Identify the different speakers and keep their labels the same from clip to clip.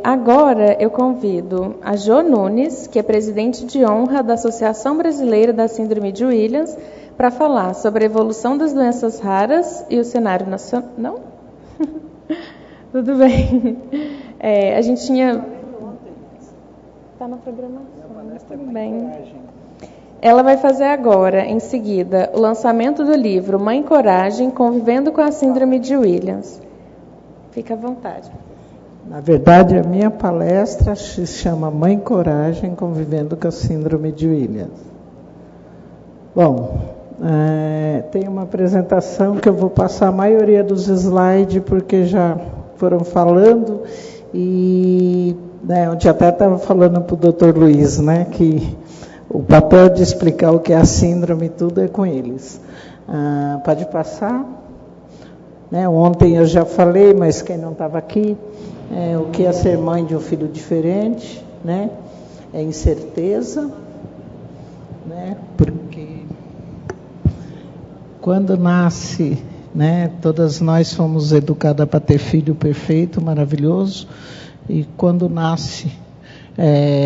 Speaker 1: Agora eu convido a Jo Nunes, que é presidente de honra da Associação Brasileira da Síndrome de Williams, para falar sobre a evolução das doenças raras e o cenário nacional. Não? Tudo bem. A gente tinha... Está na programação, mas tudo bem. Ela vai fazer agora, em seguida, o lançamento do livro Mãe Coragem, Convivendo com a Síndrome de Williams. Fica à vontade.
Speaker 2: Na verdade, a minha palestra se chama Mãe Coragem, Convivendo com a Síndrome de Williams. Bom, tem uma apresentação que eu vou passar a maioria dos slides, porque já foram falando, e ontem até estava falando para o Dr. Luiz, que o papel de explicar o que é a síndrome e tudo é com eles. Pode passar? Ontem eu já falei, mas quem não estava aqui, o que é ser mãe de um filho diferente, é incerteza, porque quando nasce, todas nós fomos educadas para ter filho perfeito, maravilhoso, e quando nasce,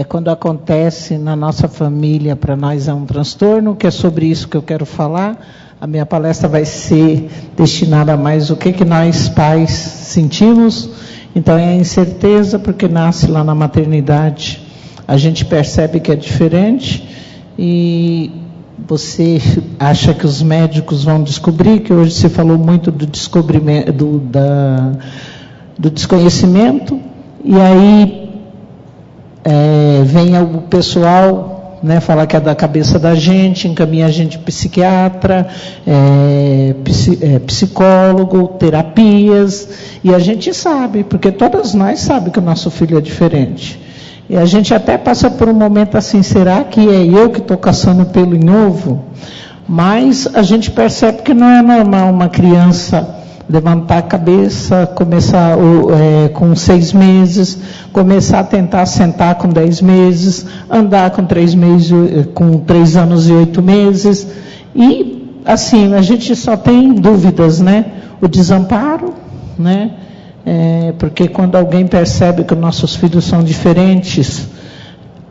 Speaker 2: quando acontece na nossa família, para nós é um transtorno, que é sobre isso que eu quero falar. A minha palestra vai ser destinada a mais o que nós pais sentimos. Então é a incerteza, porque nasce lá na maternidade, a gente percebe que é diferente, e você acha que os médicos vão descobrir, que hoje se falou muito do descobrimento, do desconhecimento, e aí vem o pessoal falar que é da cabeça da gente, encaminha a gente psiquiatra, psicólogo, terapias, e a gente sabe, porque todas nós sabemos que o nosso filho é diferente. E a gente até passa por um momento assim, será que é eu que estou caçando pelo em ovo? Mas a gente percebe que não é normal uma criança levantar a cabeça, começar com 6 meses, começar a tentar sentar com 10 meses, andar com 3 meses, com 3 anos e 8 meses. E, assim, a gente só tem dúvidas, O desamparo, porque quando alguém percebe que os nossos filhos são diferentes,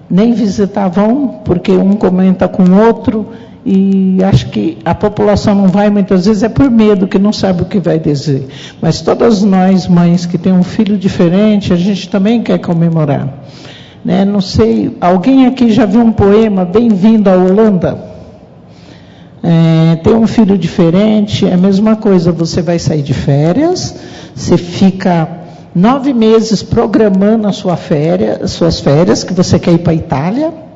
Speaker 2: nem visitar vão, porque um comenta com o outro, e acho que a população não vai, muitas vezes é por medo, que não sabe o que vai dizer. Mas todas nós, mães que têm um filho diferente, a gente também quer comemorar. Não sei, alguém aqui já viu um poema, Bem-vindo à Holanda? Tem um filho diferente, é a mesma coisa, você vai sair de férias, você fica 9 meses programando as suas férias, que você quer ir para a Itália,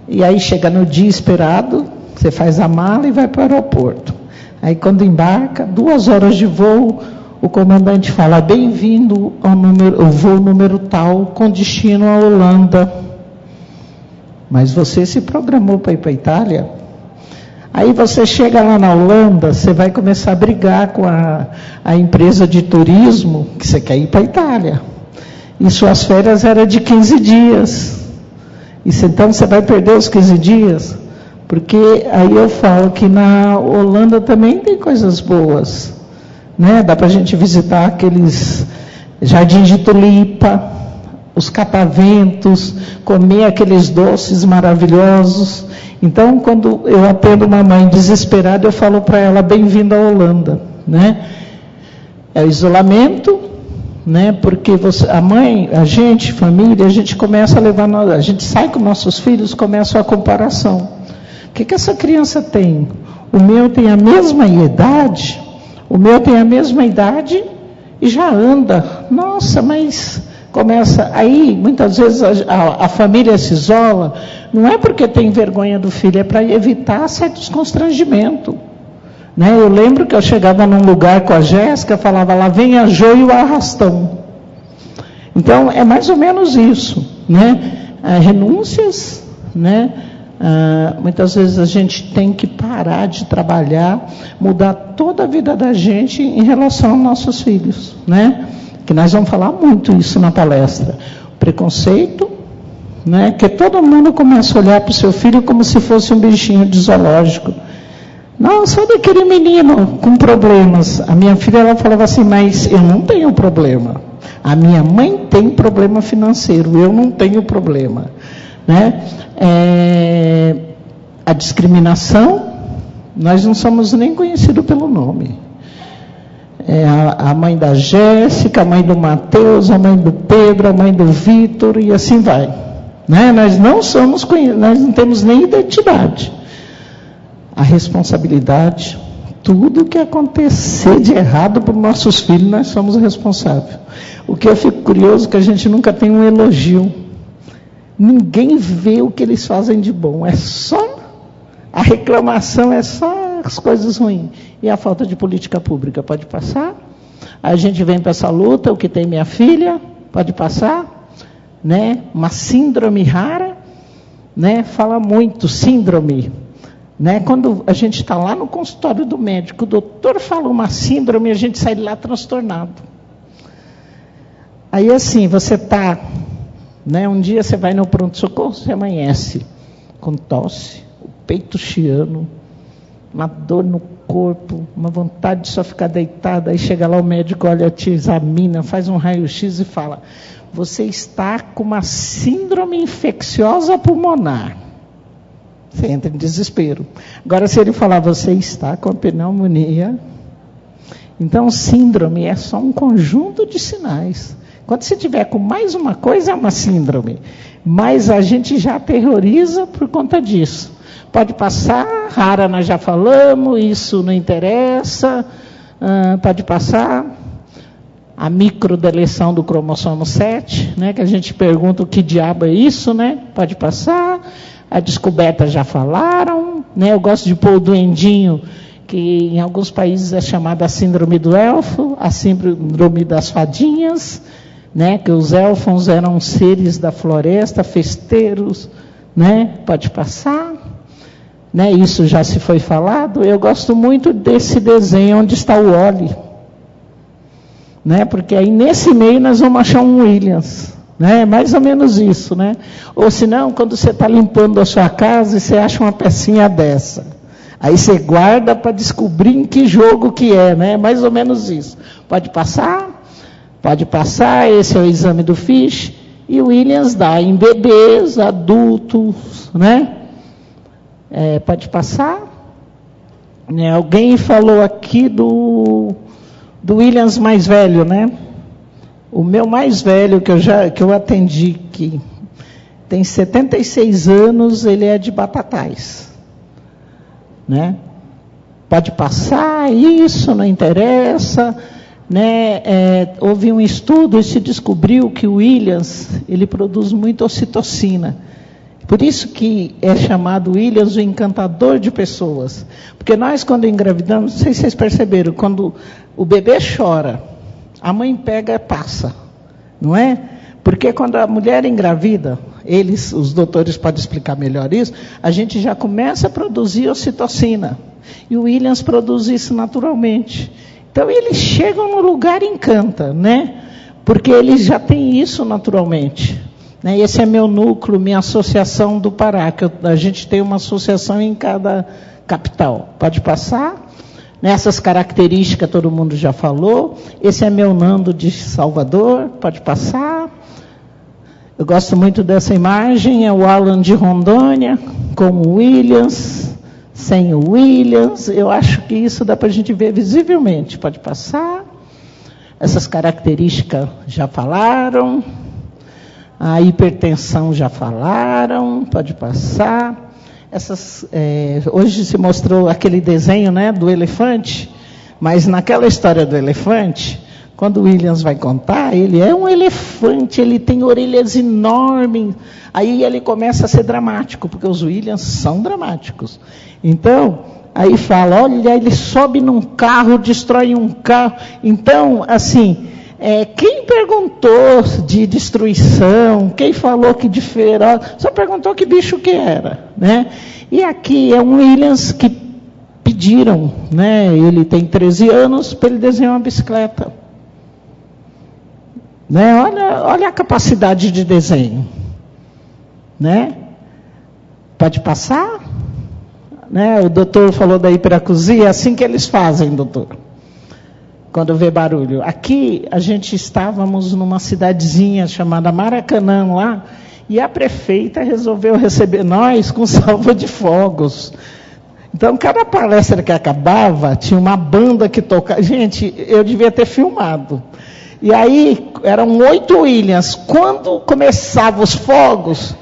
Speaker 2: e aí chega no dia esperado, você faz a mala e vai para o aeroporto. Aí quando embarca, 2 horas de voo, o comandante fala, bem-vindo ao voo número tal, com destino à Holanda. Mas você se programou para ir para a Itália? Aí você chega lá na Holanda, você vai começar a brigar com a empresa de turismo, que você quer ir para a Itália. E suas férias eram de 15 dias. Então você vai perder os 15 dias, porque aí eu falo que na Holanda também tem coisas boas, Dá para a gente visitar aqueles jardins de tulipa, os cataventos, comer aqueles doces maravilhosos. Então, quando eu atendo uma mãe desesperada, eu falo para ela, bem-vinda à Holanda, É o isolamento, porque a mãe, a gente, família, a gente começa a levar, a gente sai com nossos filhos, começa a comparação. O que essa criança tem? O meu tem a mesma idade, e já anda. Nossa, mas começa, aí muitas vezes a família se isola, não é porque tem vergonha do filho, é para evitar certos constrangimentos. Eu lembro que eu chegava num lugar com a Jéssica, falava, lá vem a Jo e o arrastão. Então, é mais ou menos isso, renúncias, muitas vezes a gente tem que parar de trabalhar, mudar toda a vida da gente em relação aos nossos filhos, Que nós vamos falar muito isso na palestra. Preconceito, que todo mundo começa a olhar para o seu filho como se fosse um bichinho de zoológico. Nossa, olha aquele menino com problemas. A minha filha, ela falava assim, mas eu não tenho problema. A minha mãe tem problema financeiro, eu não tenho problema, né? A discriminação, nós não somos nem conhecidos pelo nome. A mãe da Jéssica, a mãe do Mateus, a mãe do Pedro, a mãe do Vitor, e assim vai, né? Nós não temos nem identidade. A responsabilidade, tudo que acontecer de errado para os nossos filhos, nós somos responsáveis. O que eu fico curioso é que a gente nunca tem um elogio. Ninguém vê o que eles fazem de bom. É só a reclamação, é só as coisas ruins. E a falta de política pública, pode passar? A gente vem para essa luta, o que tem minha filha, pode passar? Né? Uma síndrome rara, né? Fala muito, síndrome. Né? Quando a gente está lá no consultório do médico, o doutor fala uma síndrome, a gente sai de lá transtornado. Aí assim, você está, né? Um dia você vai no pronto-socorro, você amanhece com tosse, o peito chiando, uma dor no corpo, uma vontade de só ficar deitada. Aí chega lá o médico, olha, te examina, faz um raio-x e fala: você está com uma síndrome infecciosa pulmonar. Você entra em desespero. Agora, se ele falar, você está com pneumonia. Então, síndrome é só um conjunto de sinais. Quando você tiver com mais uma coisa, é uma síndrome. Mas a gente já aterroriza por conta disso. Pode passar, rara nós já falamos, isso não interessa. Pode passar. A microdeleção do cromossomo 7, né, que a gente pergunta o que diabo é isso, né? Pode passar. A descoberta já falaram, né? Eu gosto de pôr o duendinho, que em alguns países é chamada a síndrome do elfo, a síndrome das fadinhas, né? Que os elfos eram seres da floresta, festeiros, né? Pode passar, né? Isso já se foi falado. Eu gosto muito desse desenho onde está o Oli, né? Porque aí nesse meio nós vamos achar um Williams. Né? Mais ou menos isso, né? Ou senão, quando você está limpando a sua casa e você acha uma pecinha dessa, aí você guarda para descobrir em que jogo que é, né? Mais ou menos isso. Pode passar? Pode passar, esse é o exame do Fish. E o Williams dá em bebês, adultos, né? Pode passar? Né? Alguém falou aqui do Williams mais velho, né? O meu mais velho, que eu atendi, que tem 76 anos, ele é de Batatais. Né? Pode passar, isso não interessa. Né? Houve um estudo e se descobriu que o Williams, ele produz muita ocitocina. Por isso que é chamado Williams o encantador de pessoas. Porque nós, quando engravidamos, não sei se vocês perceberam, quando o bebê chora, a mãe pega e passa, não é? Porque quando a mulher engravida, os doutores podem explicar melhor isso, a gente já começa a produzir ocitocina. E o Williams produz isso naturalmente. Então eles chegam no lugar e encanta, né? Porque eles já têm isso naturalmente. Né? Esse é meu núcleo, minha associação do Pará, que a gente tem uma associação em cada capital. Pode passar? Nessas características todo mundo já falou. Esse é meu Nando de Salvador, pode passar. Eu gosto muito dessa imagem, é o Alan de Rondônia, com o Williams, sem o Williams. Eu acho que isso dá para a gente ver visivelmente, pode passar. Essas características já falaram. A hipertensão já falaram, pode passar. Hoje se mostrou aquele desenho, né, do elefante, mas naquela história do elefante, quando o Williams vai contar, ele é um elefante, ele tem orelhas enormes, aí ele começa a ser dramático, porque os Williams são dramáticos. Então, aí fala, olha, ele sobe num carro, destrói um carro. Então, assim, quem perguntou de destruição, quem falou que de feroz, só perguntou que bicho que era, né? E aqui é um Williams que pediram, né? Ele tem 13 anos para ele desenhar uma bicicleta. Né? Olha a capacidade de desenho. Né? Pode passar? Né? O doutor falou da hiperacusia, é assim que eles fazem, doutor. quando vê barulho. Aqui, a gente estávamos numa cidadezinha chamada Maracanã lá, e a prefeita resolveu receber nós com salva de fogos. Então, cada palestra que acabava, tinha uma banda que tocava. Gente, eu devia ter filmado. E aí, eram 8 Williams. Quando começavam os fogos,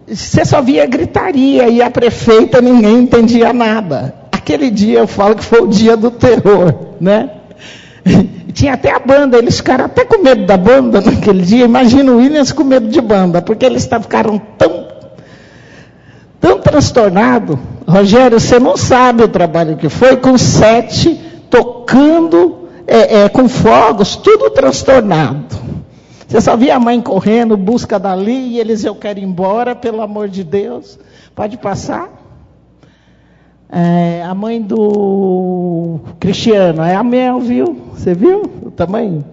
Speaker 2: você só via gritaria, e a prefeita, ninguém entendia nada. Aquele dia, eu falo que foi o dia do terror, né? Tinha até a banda, eles ficaram até com medo da banda naquele dia. Imagina o Williams com medo de banda, porque eles ficaram tão transtornados. Rogério, você não sabe o trabalho que foi, com 7, tocando, com fogos, tudo transtornado. Você só via a mãe correndo, busca dali, e eles, eu quero ir embora, pelo amor de Deus. Pode passar? A mãe do Cristiano, é a Mel, viu? Você viu o tamanho?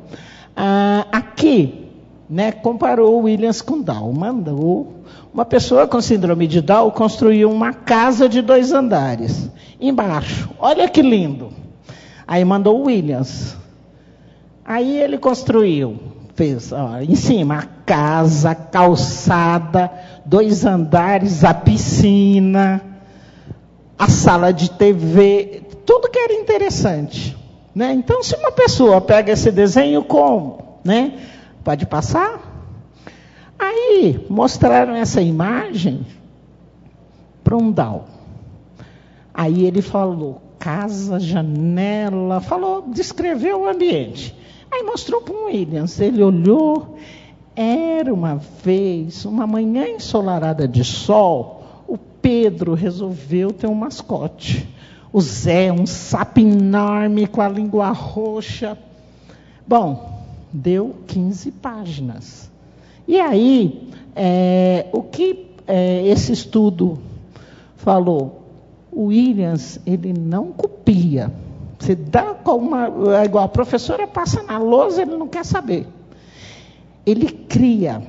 Speaker 2: Aqui, né, comparou o Williams com Down. Mandou uma pessoa com síndrome de Down construir uma casa de 2 andares. Embaixo, olha que lindo. Aí mandou o Williams. Aí ele construiu, fez, em cima, a casa, a calçada, 2 andares, a piscina, a sala de TV, tudo que era interessante, né? Então, se uma pessoa pega esse desenho como, né? Pode passar? Aí, mostraram essa imagem para um Down. Aí ele falou, casa, janela, descreveu o ambiente. Aí mostrou para o Williams, ele olhou, era uma vez, uma manhã ensolarada de sol, o Pedro resolveu ter um mascote. O Zé, um sapo enorme com a língua roxa. Bom, deu 15 páginas. E aí, o que esse estudo falou? O Williams, ele não copia. Você dá igual a professora passa na lousa, ele não quer saber. Ele cria.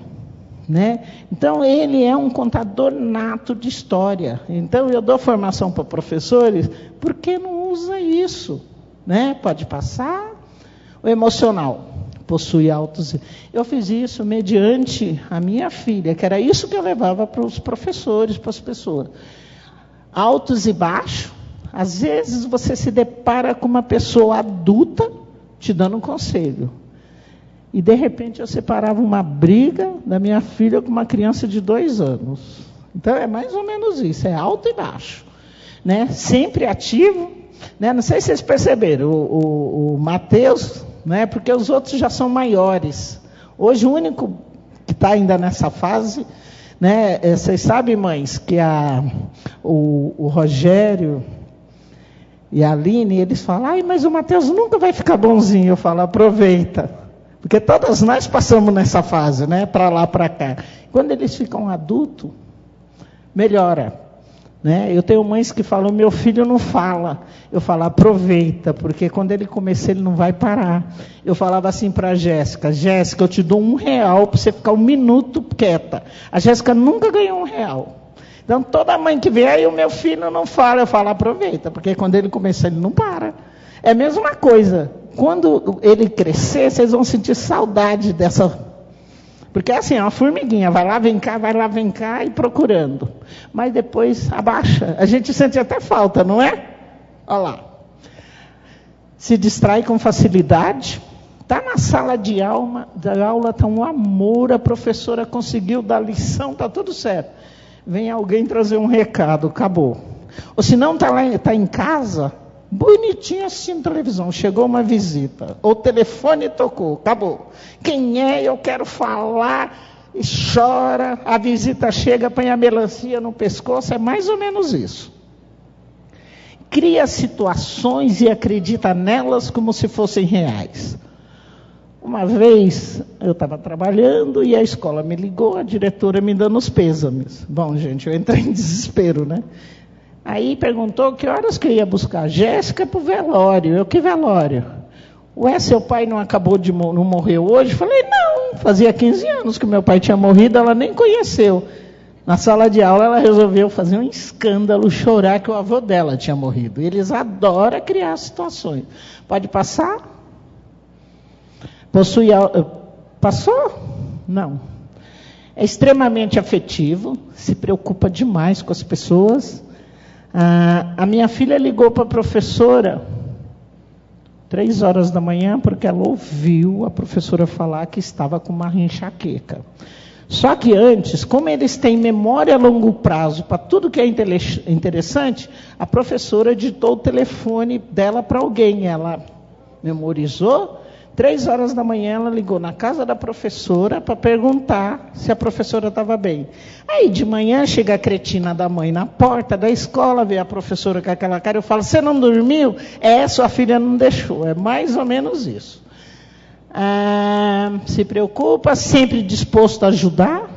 Speaker 2: Né? Então, ele é um contador nato de história. Então, eu dou formação para professores, porque não usa isso? Né? Pode passar. O emocional possui altos. Eu fiz isso mediante a minha filha, que era isso que eu levava para os professores, para as pessoas. Altos e baixos. Às vezes, você se depara com uma pessoa adulta te dando um conselho. E, de repente, eu separava uma briga da minha filha com uma criança de 2 anos. Então, é mais ou menos isso, é alto e baixo. Né? Sempre ativo. Né? Não sei se vocês perceberam, o Mateus, né? Porque os outros já são maiores. Hoje, o único que está ainda nessa fase, né? Vocês sabem, mães, que o Rogério e a Aline, eles falam, mas o Mateus nunca vai ficar bonzinho. Eu falo, aproveita. Porque todas nós passamos nessa fase, né? Para lá, para cá. Quando eles ficam adultos, melhora. Né? Eu tenho mães que falam, meu filho não fala. Eu falo, aproveita, porque quando ele começar, ele não vai parar. Eu falava assim para a Jéssica, eu te dou R$1 para você ficar 1 minuto quieta. A Jéssica nunca ganhou R$1. Então, toda mãe que vê, aí o meu filho não fala, eu falo, aproveita, porque quando ele começar, ele não para. É a mesma coisa. Quando ele crescer, vocês vão sentir saudade dessa. Porque é assim, uma formiguinha, vai lá, vem cá, e procurando. Mas depois abaixa. A gente sente até falta, não é? Olha lá. Se distrai com facilidade. Está na sala de aula, está um amor, a professora conseguiu dar lição, está tudo certo. Vem alguém trazer um recado, acabou. Ou se não está em casa, bonitinho assistindo televisão, chegou uma visita, o telefone tocou, acabou. Quem é? Eu quero falar, e chora, a visita chega, põe a melancia no pescoço, é mais ou menos isso. Cria situações e acredita nelas como se fossem reais. Uma vez eu estava trabalhando e a escola me ligou, a diretora me dando os pêsames. Bom, gente, eu entrei em desespero, né? Aí perguntou que horas que eu ia buscar. Jéssica para o velório. Eu, que velório? Ué, seu pai não acabou de não morreu hoje? Falei, não, fazia 15 anos que meu pai tinha morrido, ela nem conheceu. Na sala de aula, ela resolveu fazer um escândalo, chorar que o avô dela tinha morrido. Eles adoram criar situações. Pode passar? Passou? Não. É extremamente afetivo, se preocupa demais com as pessoas. A minha filha ligou para a professora 3h da manhã, porque ela ouviu a professora falar que estava com uma enxaqueca. Só que antes, como eles têm memória a longo prazo para tudo que é interessante, a professora ditou o telefone dela para alguém. Ela memorizou. 3h da manhã ela ligou na casa da professora para perguntar se a professora estava bem. Aí de manhã chega a cretina da mãe na porta da escola, vê a professora com aquela cara, eu falo, você não dormiu? Sua filha não deixou. É mais ou menos isso. Se preocupa, sempre disposto a ajudar.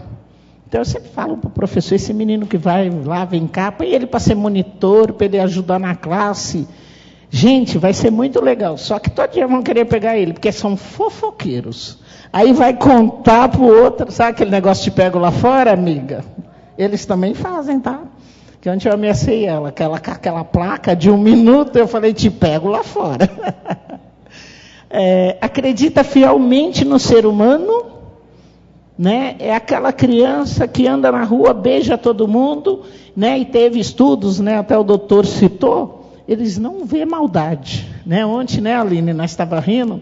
Speaker 2: Então eu sempre falo para o professor, esse menino que vai lá, vem cá, põe ele para ser monitor, para ele ajudar na classe. Gente, vai ser muito legal, só que todo dia vão querer pegar ele, porque são fofoqueiros. Aí vai contar para o outro, sabe aquele negócio de pego lá fora, amiga? Eles também fazem, tá? Que ontem eu ameacei ela, aquela placa de 1 minuto, eu falei, te pego lá fora. Acredita fielmente no ser humano, né? É aquela criança que anda na rua, beija todo mundo, né? E teve estudos, né? Até o doutor citou, eles não vê maldade, né? Ontem, né, Aline, nós estávamos rindo,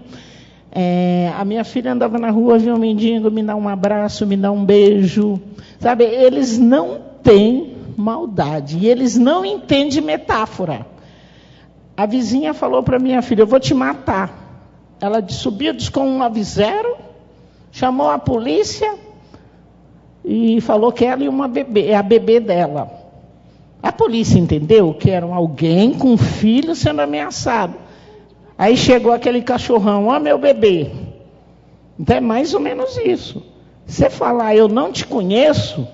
Speaker 2: a minha filha andava na rua, viu um mendigo, me dá um abraço, me dá um beijo, sabe? Eles não têm maldade, e eles não entendem metáfora. A vizinha falou para minha filha, eu vou te matar. Ela subiu com um avisero, chamou a polícia e falou que ela e uma bebê, a bebê dela. A polícia entendeu que era alguém com um filho sendo ameaçado. Aí chegou aquele cachorrão, ó meu bebê. Então é mais ou menos isso. Você falar, eu não te conheço,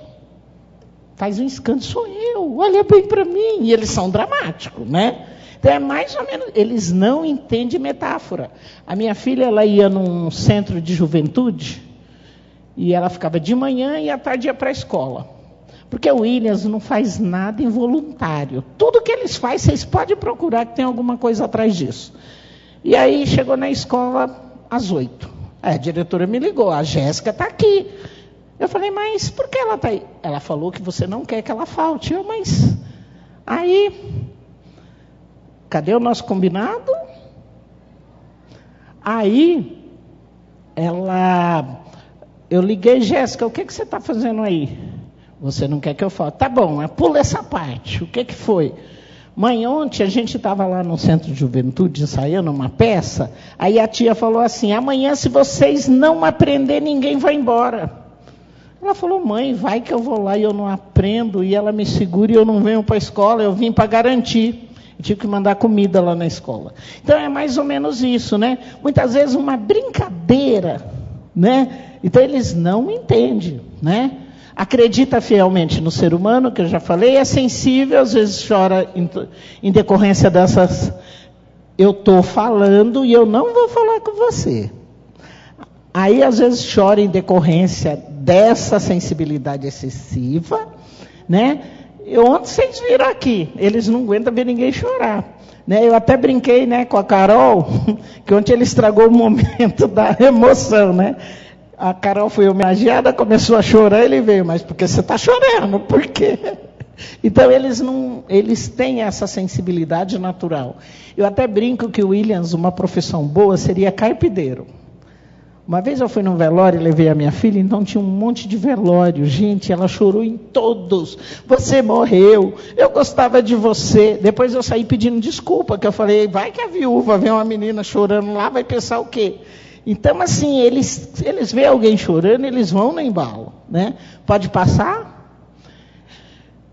Speaker 2: faz um escândalo, sou eu, olha bem para mim. E eles são dramáticos, né? Então é mais ou menos, eles não entendem metáfora. A minha filha, ela ia num centro de juventude, e ela ficava de manhã e à tarde ia para a escola. Porque o Williams não faz nada involuntário. Tudo que eles fazem, vocês podem procurar que tem alguma coisa atrás disso. E aí chegou na escola às 8h. A diretora me ligou, a Jéssica está aqui. Eu falei, mas por que ela está aí? Ela falou que você não quer que ela falte. Mas aí, cadê o nosso combinado? Aí, eu liguei, Jéssica, o que você está fazendo aí? Você não quer que eu fale? Tá bom, pula essa parte. O que foi? Mãe, ontem a gente estava lá no centro de juventude ensaiando uma peça, aí a tia falou assim, amanhã se vocês não aprender, ninguém vai embora. Ela falou, mãe, vai que eu vou lá e eu não aprendo, e ela me segura e eu não venho para a escola, eu vim para garantir. Eu tive que mandar comida lá na escola. Então é mais ou menos isso, né? Muitas vezes uma brincadeira, né? Então eles não entendem, né? Acredita fielmente no ser humano, que eu já falei, é sensível, às vezes chora em decorrência dessas, eu estou falando e eu não vou falar com você. Aí às vezes chora em decorrência dessa sensibilidade excessiva, né? Ontem vocês viram aqui, eles não aguentam ver ninguém chorar. Né? Eu até brinquei, né, com a Carol, que ontem ele estragou o momento da emoção, né? A Carol foi homenageada, começou a chorar, ele veio, mas por que você está chorando? Por quê? Então eles têm essa sensibilidade natural. Eu até brinco que o Williams, uma profissão boa, seria carpideiro. Uma vez eu fui num velório e levei a minha filha, então tinha um monte de velório. Gente, ela chorou em todos. Você morreu, eu gostava de você. Depois eu saí pedindo desculpa, que eu falei, vai que a viúva vê uma menina chorando lá, vai pensar o quê? Então, assim, eles veem alguém chorando, eles vão no embalo, né? Pode passar?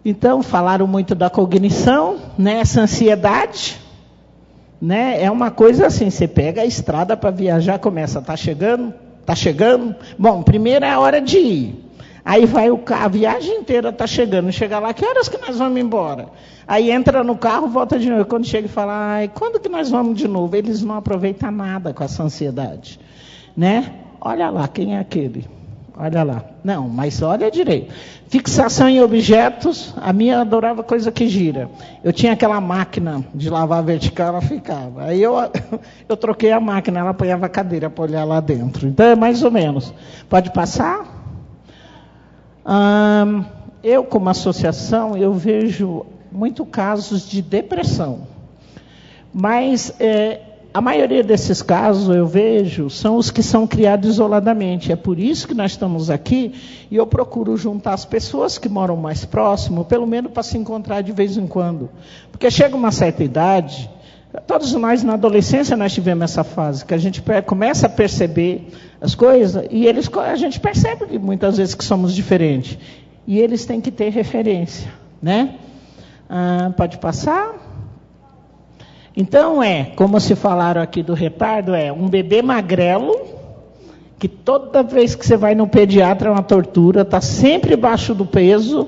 Speaker 2: Então, falaram muito da cognição, né? Essa ansiedade, né? É uma coisa assim, você pega a estrada para viajar, começa, tá chegando? Bom, primeiro é a hora de ir. Aí vai o carro, a viagem inteira está chegando. Chega lá, que horas que nós vamos embora? Aí entra no carro, volta de novo. Quando chega e fala, ai, quando que nós vamos de novo? Eles não aproveitam nada com essa ansiedade, né? Olha lá, quem é aquele? Olha lá. Não, mas olha direito. Fixação em objetos, a minha adorava coisa que gira. Eu tinha aquela máquina de lavar vertical, ela ficava. Aí eu troquei a máquina, ela apoiava a cadeira para olhar lá dentro. Então é mais ou menos. Pode passar? Eu, como associação, eu vejo muito casos de depressão. Mas a maioria desses casos, eu vejo, são os que são criados isoladamente. É por isso que nós estamos aqui e eu procuro juntar as pessoas que moram mais próximo, pelo menos para se encontrar de vez em quando. Porque chega uma certa idade, todos nós na adolescência nós tivemos essa fase, que a gente começa a perceber as coisas e a gente percebe que muitas vezes que somos diferentes. E eles têm que ter referência, né? Pode passar? Então como se falaram aqui do retardo, um bebê magrelo, que toda vez que você vai no pediatra é uma tortura, está sempre abaixo do peso,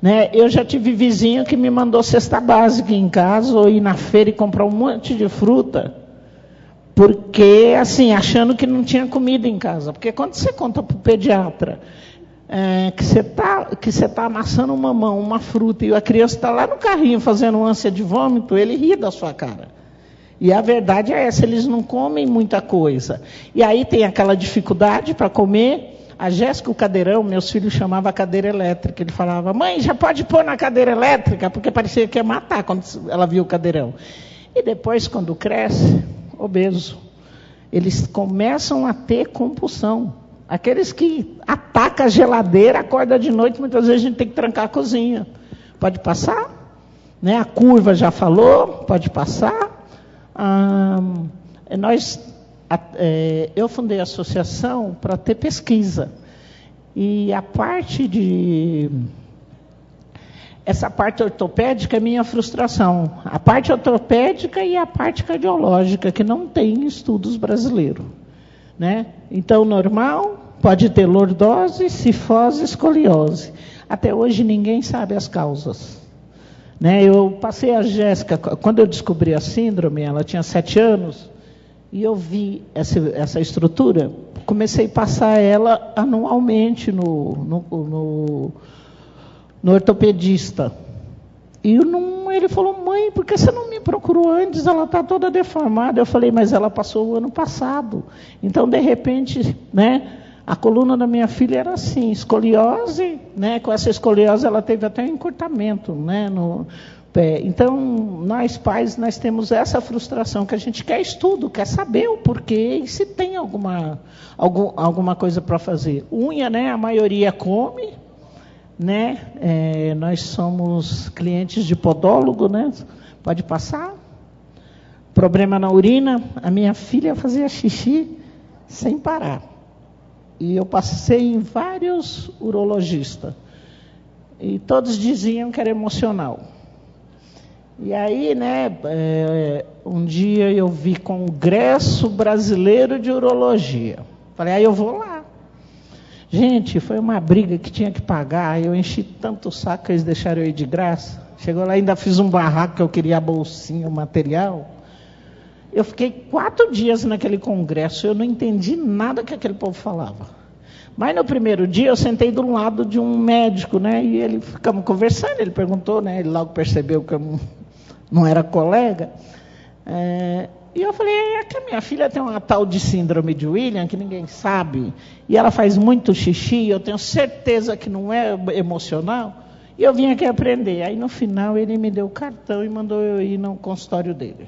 Speaker 2: né? Eu já tive vizinho que me mandou cesta básica em casa, ou ir na feira e comprar um monte de fruta, porque, assim, achando que não tinha comida em casa. Porque quando você conta para o pediatra que você tá amassando uma mão, uma fruta, e a criança está lá no carrinho fazendo ânsia de vômito, ele ri da sua cara. E a verdade é essa, eles não comem muita coisa. E aí tem aquela dificuldade para comer. A Jéssica, o cadeirão, meus filhos chamavam a cadeira elétrica. Ele falava, mãe, já pode pôr na cadeira elétrica? Porque parecia que ia matar quando ela viu o cadeirão. E depois, quando cresce, obeso, eles começam a ter compulsão. Aqueles que atacam a geladeira, acorda de noite, muitas vezes a gente tem que trancar a cozinha. Pode passar? Né? A curva já falou, pode passar. Eu fundei a associação para ter pesquisa. E essa parte ortopédica é minha frustração. A parte ortopédica e a parte cardiológica, que não tem estudos brasileiros. Né? Então, normal, pode ter lordose, cifose, escoliose. Até hoje ninguém sabe as causas. Né? Eu passei a Jéssica, quando eu descobri a síndrome, ela tinha 7 anos, e eu vi essa estrutura, comecei a passar ela anualmente no ortopedista. E ele falou, mãe, por que você não me procurou antes? Ela está toda deformada. Eu falei, mas ela passou o ano passado. Então, de repente, né, a coluna da minha filha era assim, escoliose, né, com essa escoliose ela teve até um encurtamento, né, no pé. Então, nós pais, nós temos essa frustração, que a gente quer estudo, quer saber o porquê e se tem alguma coisa para fazer. Unha, né, a maioria come, né? Nós somos clientes de podólogo, né? Pode passar. Problema na urina, a minha filha fazia xixi sem parar. E eu passei em vários urologistas. E todos diziam que era emocional. E aí, né, um dia eu vi Congresso Brasileiro de Urologia. Falei, aí eu vou lá. Gente, foi uma briga que tinha que pagar. Eu enchi tanto o saco que eles deixaram eu ir de graça. Chegou lá, ainda fiz um barraco que eu queria a bolsinha, o material. Eu fiquei 4 dias naquele congresso. Eu não entendi nada que aquele povo falava. Mas no primeiro dia eu sentei do lado de um médico, né? E ficamos conversando. Ele perguntou, né? Ele logo percebeu que eu não era colega. E eu falei, é que a minha filha tem uma tal de síndrome de William, que ninguém sabe, e ela faz muito xixi, eu tenho certeza que não é emocional, e eu vim aqui aprender. Aí no final ele me deu o cartão e mandou eu ir no consultório dele.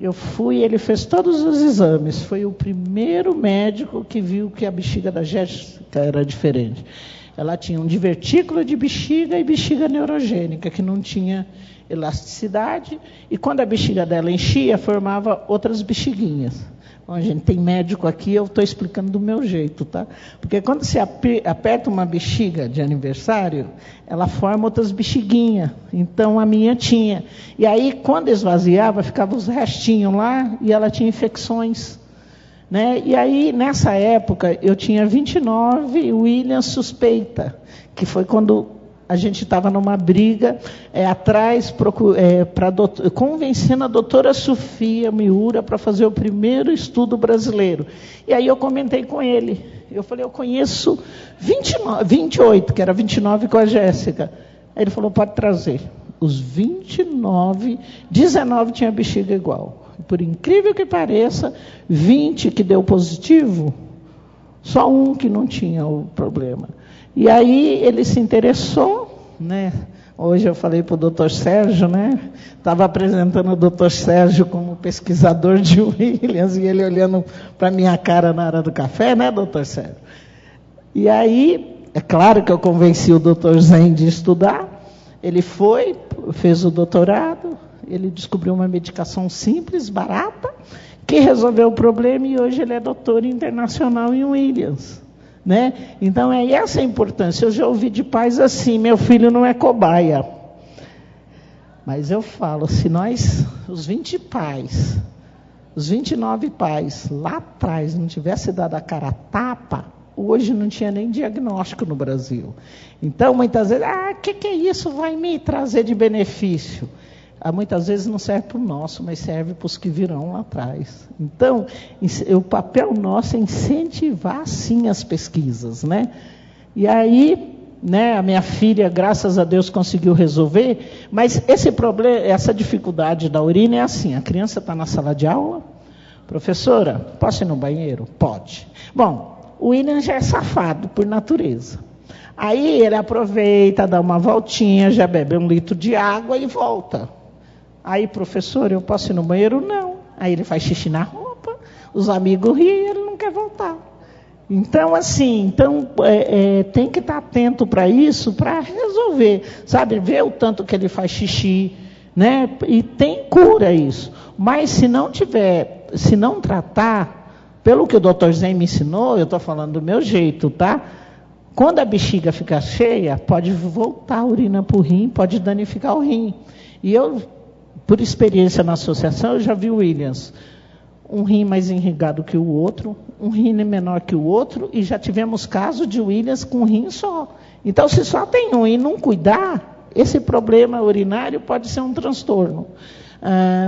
Speaker 2: Eu fui, ele fez todos os exames, foi o primeiro médico que viu que a bexiga da Jéssica era diferente. Ela tinha um divertículo de bexiga e bexiga neurogênica, que não tinha elasticidade, e quando a bexiga dela enchia, formava outras bexiguinhas. Bom, gente, tem médico aqui, eu estou explicando do meu jeito, tá? Porque quando você aperta uma bexiga de aniversário, ela forma outras bexiguinhas. Então, a minha tinha. E aí, quando esvaziava, ficavam os restinhos lá, e ela tinha infecções. Né? E aí, nessa época, eu tinha 29, William suspeita, que foi quando a gente estava numa briga atrás, convencendo a doutora Sofia Miura para fazer o primeiro estudo brasileiro. E aí eu comentei com ele. Eu falei, eu conheço 28, que era 29 com a Jéssica. Aí ele falou, pode trazer. Os 29, 19 tinha bexiga igual. Por incrível que pareça, 20 que deu positivo, só um que não tinha o problema. E aí ele se interessou, né? Hoje eu falei para o doutor Sérgio, né? Estava apresentando o doutor Sérgio como pesquisador de Williams, e ele olhando para a minha cara na hora do café, né, doutor Sérgio? E aí, é claro que eu convenci o doutor Zen de estudar. Ele foi, fez o doutorado, ele descobriu uma medicação simples, barata, que resolveu o problema, e hoje ele é doutor internacional em Williams. Né? Então, é essa a importância. Eu já ouvi de pais assim, meu filho não é cobaia. Mas eu falo, se nós, os 20 pais, os 29 pais, lá atrás, não tivesse dado a cara a tapa, hoje não tinha nem diagnóstico no Brasil. Então, muitas vezes, o que é isso? Vai me trazer de benefício? Muitas vezes não serve para o nosso, mas serve para os que virão lá atrás. Então, o papel nosso é incentivar, sim, as pesquisas, né? E aí, né, a minha filha, graças a Deus, conseguiu resolver, mas esse problema, essa dificuldade da urina é assim, a criança está na sala de aula, professora, posso ir no banheiro? Pode. Bom, o William já é safado, por natureza. Aí ele aproveita, dá uma voltinha, já bebe 1 litro de água e volta. Aí, professor, eu posso ir no banheiro? Não. Aí ele faz xixi na roupa, os amigos riem e ele não quer voltar. Então, assim, tem que estar atento para isso, para resolver. Sabe, ver o tanto que ele faz xixi, né? E tem cura isso. Mas se não tratar, pelo que o doutor Zen me ensinou, eu estou falando do meu jeito, tá? Quando a bexiga fica cheia, pode voltar a urina para o rim, pode danificar o rim. E eu, por experiência na associação, eu já vi o Williams, um rim mais irrigado que o outro, um rim menor que o outro, e já tivemos casos de Williams com um rim só. Então, se só tem um e não cuidar, esse problema urinário pode ser um transtorno.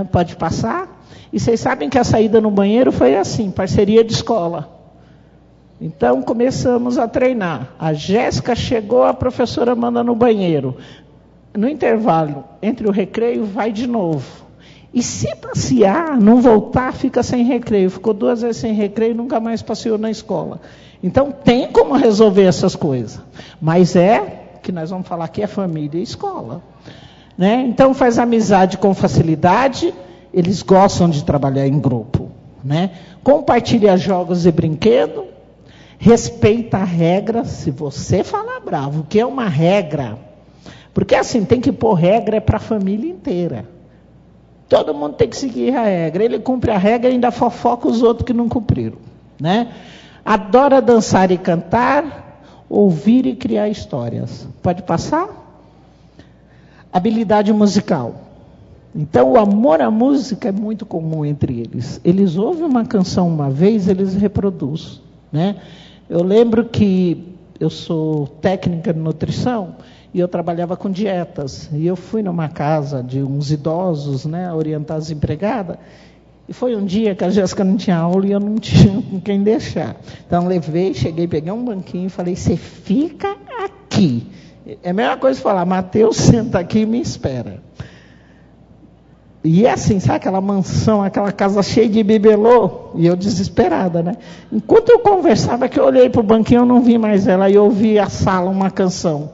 Speaker 2: Pode passar. E vocês sabem que a saída no banheiro foi assim, parceria de escola. Então, começamos a treinar. A Jéssica chegou, a professora manda no banheiro. No intervalo, entre o recreio, vai de novo. E se passear, não voltar, fica sem recreio. Ficou 2 vezes sem recreio, nunca mais passeou na escola. Então, tem como resolver essas coisas. Mas que nós vamos falar aqui, é família e escola. Né? Então, faz amizade com facilidade. Eles gostam de trabalhar em grupo. Né? Compartilha jogos e brinquedos. Respeita a regra. Se você falar bravo, o que é uma regra? Porque assim, tem que pôr regra para a família inteira. Todo mundo tem que seguir a regra. Ele cumpre a regra e ainda fofoca os outros que não cumpriram. Né? Adora dançar e cantar, ouvir e criar histórias. Pode passar? Habilidade musical. Então, o amor à música é muito comum entre eles. Eles ouvem uma canção uma vez, eles reproduzem. Né? Eu lembro que eu sou técnica de nutrição, e eu trabalhava com dietas. E eu fui numa casa de uns idosos, né, orientar as empregadas. E foi um dia que a Jéssica não tinha aula e eu não tinha com quem deixar. Então, levei, cheguei, peguei um banquinho e falei, você fica aqui. É a mesma coisa falar, Mateus, senta aqui e me espera. E é assim, sabe aquela mansão, aquela casa cheia de bibelô? E eu desesperada, né? Enquanto eu conversava, que eu olhei para o banquinho, eu não vi mais ela. E eu ouvi a sala, uma canção.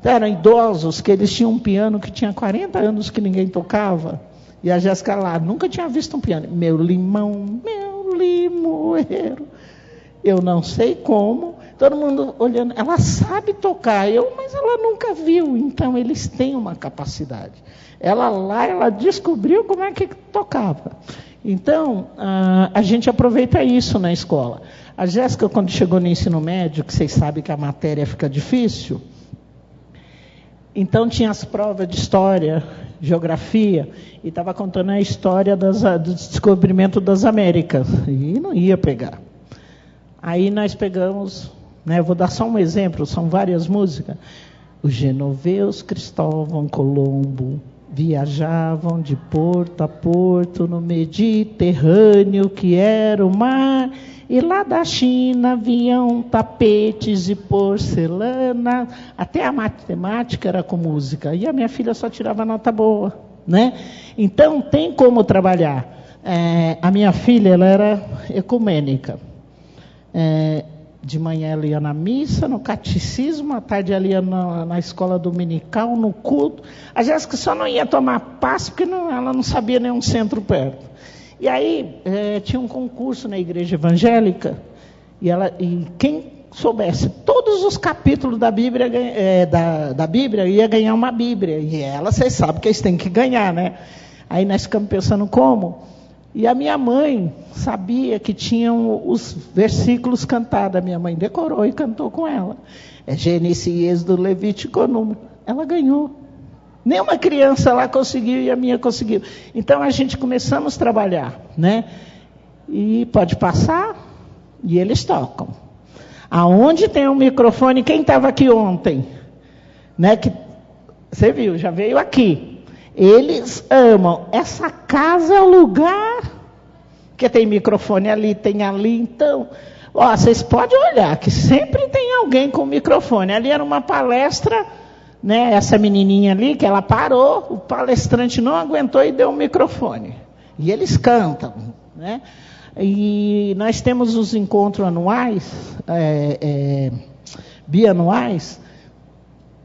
Speaker 2: Eram idosos, que eles tinham um piano que tinha 40 anos que ninguém tocava. E a Jéssica lá, nunca tinha visto um piano. Meu limão, meu limoeiro. Eu não sei como. Todo mundo olhando. Ela sabe tocar, mas ela nunca viu. Então, eles têm uma capacidade. Ela descobriu como é que tocava. Então, a gente aproveita isso na escola. A Jéssica, quando chegou no ensino médio, que vocês sabem que a matéria fica difícil... Então, tinha as provas de história, geografia, e estava contando a história do descobrimento das Américas. E não ia pegar. Aí nós pegamos, né, vou dar só um exemplo, são várias músicas. Os genoveus Cristóvão Colombo viajavam de porto a porto no Mediterrâneo, que era o mar, e lá da China vinham tapetes de porcelana, até a matemática era com música, e a minha filha só tirava nota boa, né? Então tem como trabalhar. A minha filha, ela era ecumênica. De manhã ela ia na missa, no catecismo, à tarde ela ia na escola dominical, no culto. A Jéssica só não ia tomar passe porque ela não sabia nenhum centro perto. E aí tinha um concurso na igreja evangélica, e quem soubesse todos os capítulos da Bíblia, da Bíblia ia ganhar uma Bíblia. E ela, vocês sabem que eles têm que ganhar, né? Aí nós ficamos pensando como. E a minha mãe sabia que tinham os versículos cantados. A minha mãe decorou e cantou com ela. Gênesis, Êxodo, Levítico, Número. Ela ganhou. Nenhuma criança lá conseguiu e a minha conseguiu. Então a gente começamos a trabalhar, né? E pode passar e eles tocam. Aonde tem um microfone, quem estava aqui ontem? Né? Você viu, já veio aqui. Eles amam. Essa casa é o lugar, porque tem microfone ali, tem ali. Então, vocês podem olhar que sempre tem alguém com microfone. Ali era uma palestra, né? Essa menininha ali, que ela parou, o palestrante não aguentou e deu um microfone. E eles cantam, né? E nós temos os encontros anuais, bianuais,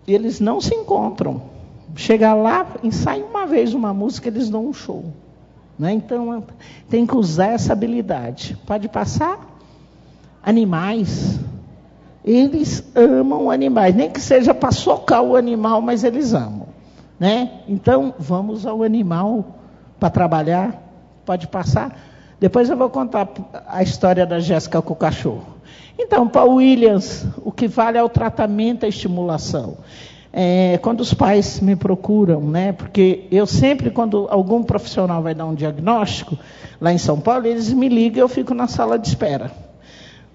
Speaker 2: eles não se encontram. Chega lá, ensaia uma vez uma música, eles dão um show. Né? Então, tem que usar essa habilidade. Pode passar? Animais. Eles amam animais. Nem que seja para socar o animal, mas eles amam. Né? Então, vamos ao animal para trabalhar. Pode passar? Depois eu vou contar a história da Jéssica com o cachorro. Então, para o Williams, o que vale é o tratamento e a estimulação. Quando os pais me procuram, né, porque eu sempre, quando algum profissional vai dar um diagnóstico, lá em São Paulo, eles me ligam e eu fico na sala de espera.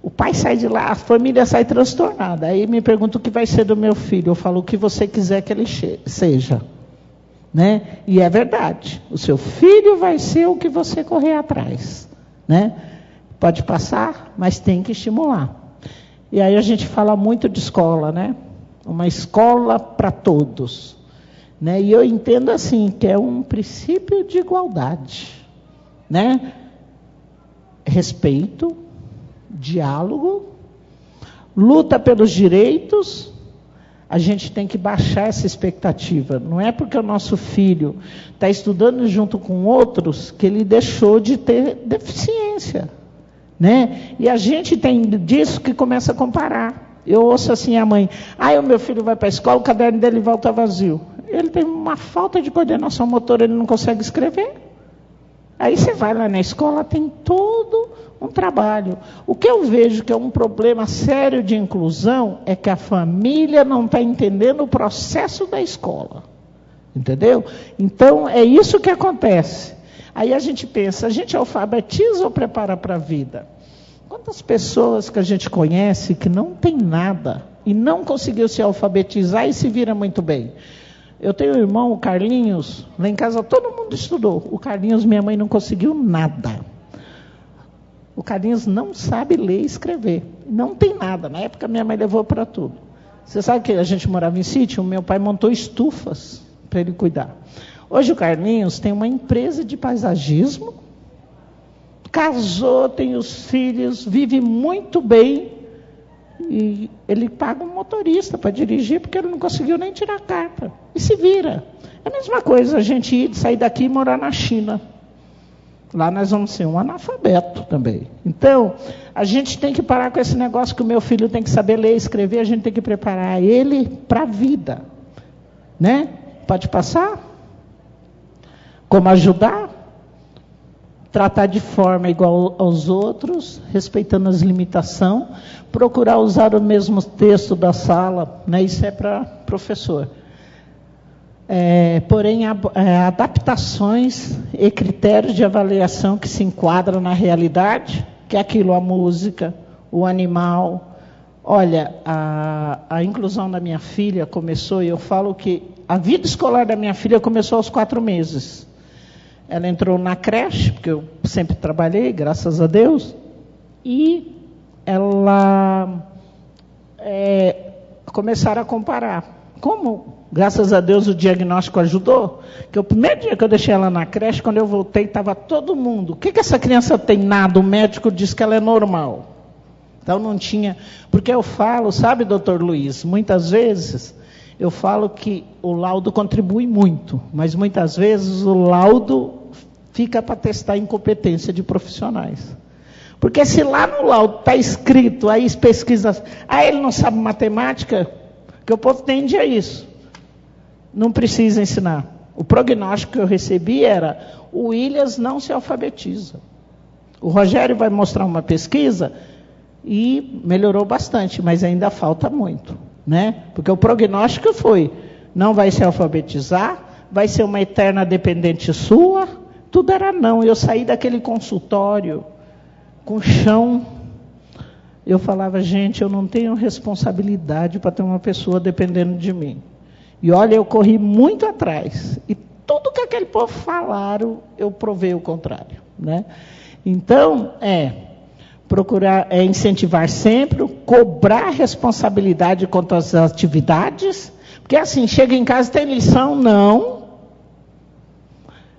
Speaker 2: O pai sai de lá, a família sai transtornada. Aí me pergunta o que vai ser do meu filho. Eu falo o que você quiser que ele seja. Né? E é verdade. O seu filho vai ser o que você correr atrás. Né? Pode passar, mas tem que estimular. E aí a gente fala muito de escola, né? Uma escola para todos. Né? E eu entendo assim, que é um princípio de igualdade. Né? Respeito, diálogo, luta pelos direitos. A gente tem que baixar essa expectativa. Não é porque o nosso filho está estudando junto com outros que ele deixou de ter deficiência. Né? E a gente tem disso que começa a comparar. Eu ouço assim a mãe, o meu filho vai para a escola, o caderno dele volta vazio. Ele tem uma falta de coordenação motora, ele não consegue escrever. Aí você vai lá na escola, tem todo um trabalho. O que eu vejo que é um problema sério de inclusão é que a família não está entendendo o processo da escola. Entendeu? Então, é isso que acontece. Aí a gente pensa, a gente alfabetiza ou prepara para a vida? Quantas pessoas que a gente conhece que não tem nada e não conseguiu se alfabetizar e se vira muito bem? Eu tenho um irmão, o Carlinhos, lá em casa todo mundo estudou. O Carlinhos, minha mãe não conseguiu nada. O Carlinhos não sabe ler e escrever. Não tem nada. Na época minha mãe levou para tudo. Você sabe que a gente morava em sítio? Meu pai montou estufas para ele cuidar. Hoje o Carlinhos tem uma empresa de paisagismo, casou, tem os filhos, vive muito bem e ele paga um motorista para dirigir porque ele não conseguiu nem tirar a carta. E se vira. É a mesma coisa a gente sair daqui e morar na China. Lá nós vamos ser um analfabeto também. Então, a gente tem que parar com esse negócio que o meu filho tem que saber ler e escrever, a gente tem que preparar ele para a vida. Né? Pode passar? Como ajudar? Tratar de forma igual aos outros, respeitando as limitações, procurar usar o mesmo texto da sala, né? Isso é para professor. Porém, adaptações e critérios de avaliação que se enquadram na realidade, que é aquilo, a música, o animal, Olha, a inclusão da minha filha começou, e eu falo que a vida escolar da minha filha começou aos 4 meses. Ela entrou na creche, porque eu sempre trabalhei, graças a Deus, e ela começaram a comparar. Como, graças a Deus, o diagnóstico ajudou, que o primeiro dia que eu deixei ela na creche, quando eu voltei, estava todo mundo. O que essa criança tem? Nada, o médico disse que ela é normal. Então não tinha, porque eu falo, sabe, doutor Luiz, muitas vezes eu falo que o laudo contribui muito, mas muitas vezes o laudo fica para testar a incompetência de profissionais. Porque se lá no laudo está escrito, aí pesquisa, ele não sabe matemática, que o povo tende a isso. Não precisa ensinar. O prognóstico que eu recebi era, o Williams não se alfabetiza. O Rogério vai mostrar uma pesquisa e melhorou bastante, mas ainda falta muito, né? Porque o prognóstico foi, não vai se alfabetizar, vai ser uma eterna dependente sua, tudo era não. Eu saí daquele consultório com chão, eu falava, gente, eu não tenho responsabilidade para ter uma pessoa dependendo de mim. E olha, eu corri muito atrás, e tudo que aquele povo falaram, eu provei o contrário, né? Então, procurar incentivar sempre, cobrar responsabilidade quanto às atividades, porque assim, chega em casa, tem lição? Não.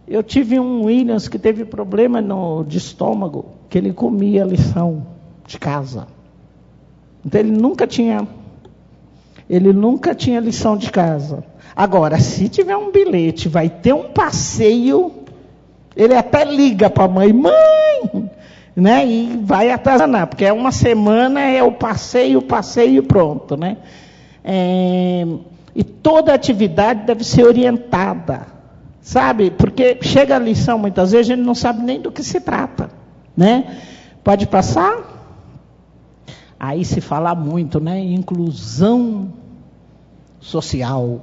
Speaker 2: Eu tive um Williams que teve problema de estômago, que ele comia a lição de casa. Então ele nunca tinha lição de casa. Agora, se tiver um bilhete, vai ter um passeio, ele até liga para a mãe, né? E vai atazanar, porque uma semana é o passeio e pronto, né? E toda atividade deve ser orientada, sabe? Porque chega a lição, muitas vezes, a gente não sabe nem do que se trata, né? Pode passar? Aí se fala muito, né? Inclusão social.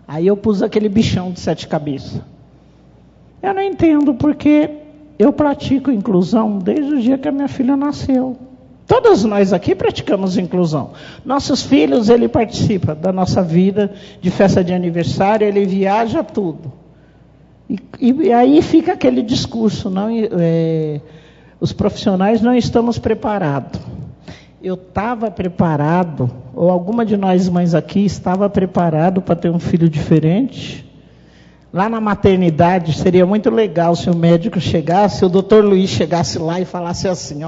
Speaker 2: Aí eu pus aquele bichão de 7 cabeças. Eu não entendo, porque eu pratico inclusão desde o dia que a minha filha nasceu. Todos nós aqui praticamos inclusão. Nossos filhos, ele participa da nossa vida, de festa de aniversário, ele viaja tudo. E aí fica aquele discurso, os profissionais não estamos preparados. Eu estava preparado, ou alguma de nós mães aqui estava preparado para ter um filho diferente? Lá na maternidade, seria muito legal se o médico chegasse, o doutor Luiz chegasse lá e falasse assim,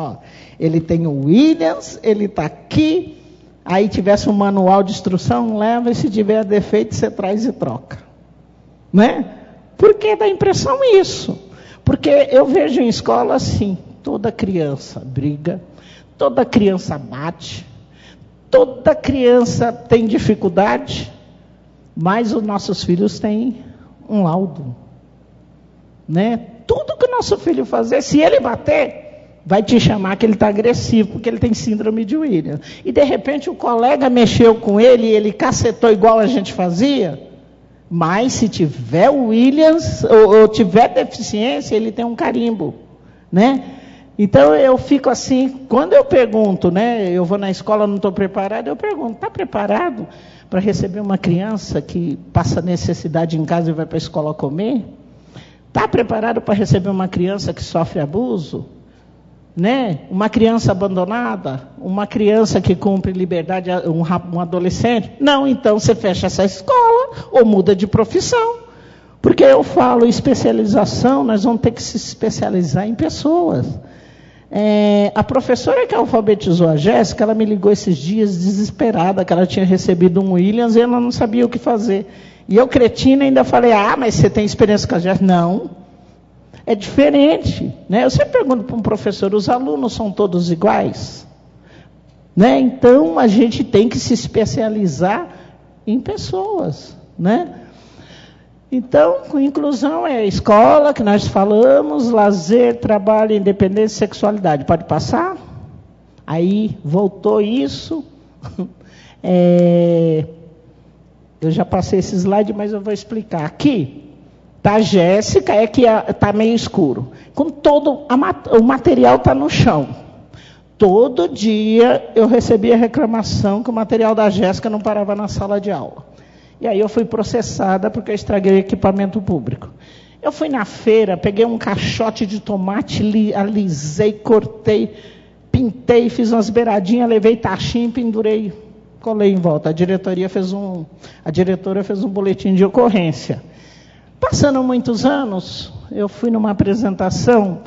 Speaker 2: ele tem o Williams, ele está aqui, aí tivesse um manual de instrução, leva, e se tiver defeito, você traz e troca. Né? Porque dá impressão isso. Porque eu vejo em escola assim, toda criança briga, toda criança bate, toda criança tem dificuldade, mas os nossos filhos têm um laudo, né? Tudo que o nosso filho fazer, se ele bater, vai te chamar que ele está agressivo, porque ele tem síndrome de Williams. E de repente o colega mexeu com ele, e ele cacetou igual a gente fazia, mas se tiver o Williams, ou tiver deficiência, ele tem um carimbo, né? Então eu fico assim, quando eu pergunto, né? Eu vou na escola, não estou preparado, eu pergunto, está preparado para receber uma criança que passa necessidade em casa e vai para a escola comer? Está preparado para receber uma criança que sofre abuso? Né? Uma criança abandonada? Uma criança que cumpre liberdade, um adolescente? Não, então você fecha essa escola ou muda de profissão. Porque eu falo, especialização, nós vamos ter que se especializar em pessoas. A professora que alfabetizou a Jéssica, ela me ligou esses dias desesperada, que ela tinha recebido um Williams e ela não sabia o que fazer. E eu, cretina, ainda falei, mas você tem experiência com a Jéssica? Não, é diferente. Né? Eu sempre pergunto para um professor, os alunos são todos iguais? Né? Então, a gente tem que se especializar em pessoas, né? Então, com inclusão é escola, que nós falamos, lazer, trabalho, independência e sexualidade. Pode passar? Aí, voltou isso. Eu já passei esse slide, mas eu vou explicar. Aqui, tá a Jéssica, que está meio escuro. Com todo o material está no chão. todo dia eu recebia reclamação que o material da Jéssica não parava na sala de aula. E aí eu fui processada porque eu estraguei o equipamento público. Eu fui na feira, peguei um caixote de tomate, alisei, cortei, pintei, fiz umas beiradinhas, levei taxinha e pendurei, colei em volta. A diretora fez um boletim de ocorrência. Passando muitos anos, eu fui numa apresentação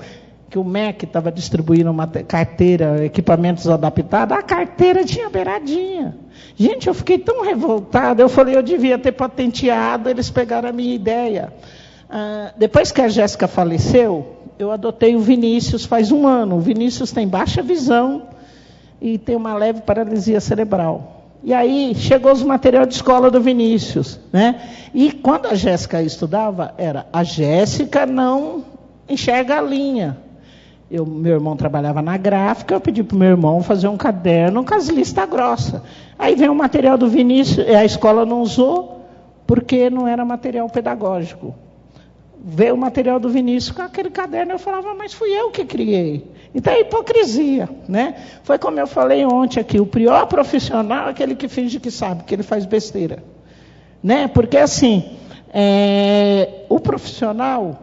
Speaker 2: que o MEC estava distribuindo uma carteira, equipamentos adaptados, a carteira tinha beiradinha. Gente, eu fiquei tão revoltada, eu falei, eu devia ter patenteado, eles pegaram a minha ideia. Depois que a Jéssica faleceu, eu adotei o Vinícius faz 1 ano. O Vinícius tem baixa visão e tem uma leve paralisia cerebral. E aí chegou os materiais de escola do Vinícius, né? E quando a Jéssica estudava, a Jéssica não enxerga a linha. Meu irmão trabalhava na gráfica, eu pedi para o meu irmão fazer um caderno com as listas grossas. Aí vem o material do Vinícius, a escola não usou, porque não era material pedagógico. Veio o material do Vinícius com aquele caderno, eu falava, mas fui eu que criei. Então é hipocrisia, né? Foi como eu falei ontem aqui, o pior profissional é aquele que finge que sabe, que ele faz besteira. Né? Porque assim, o profissional,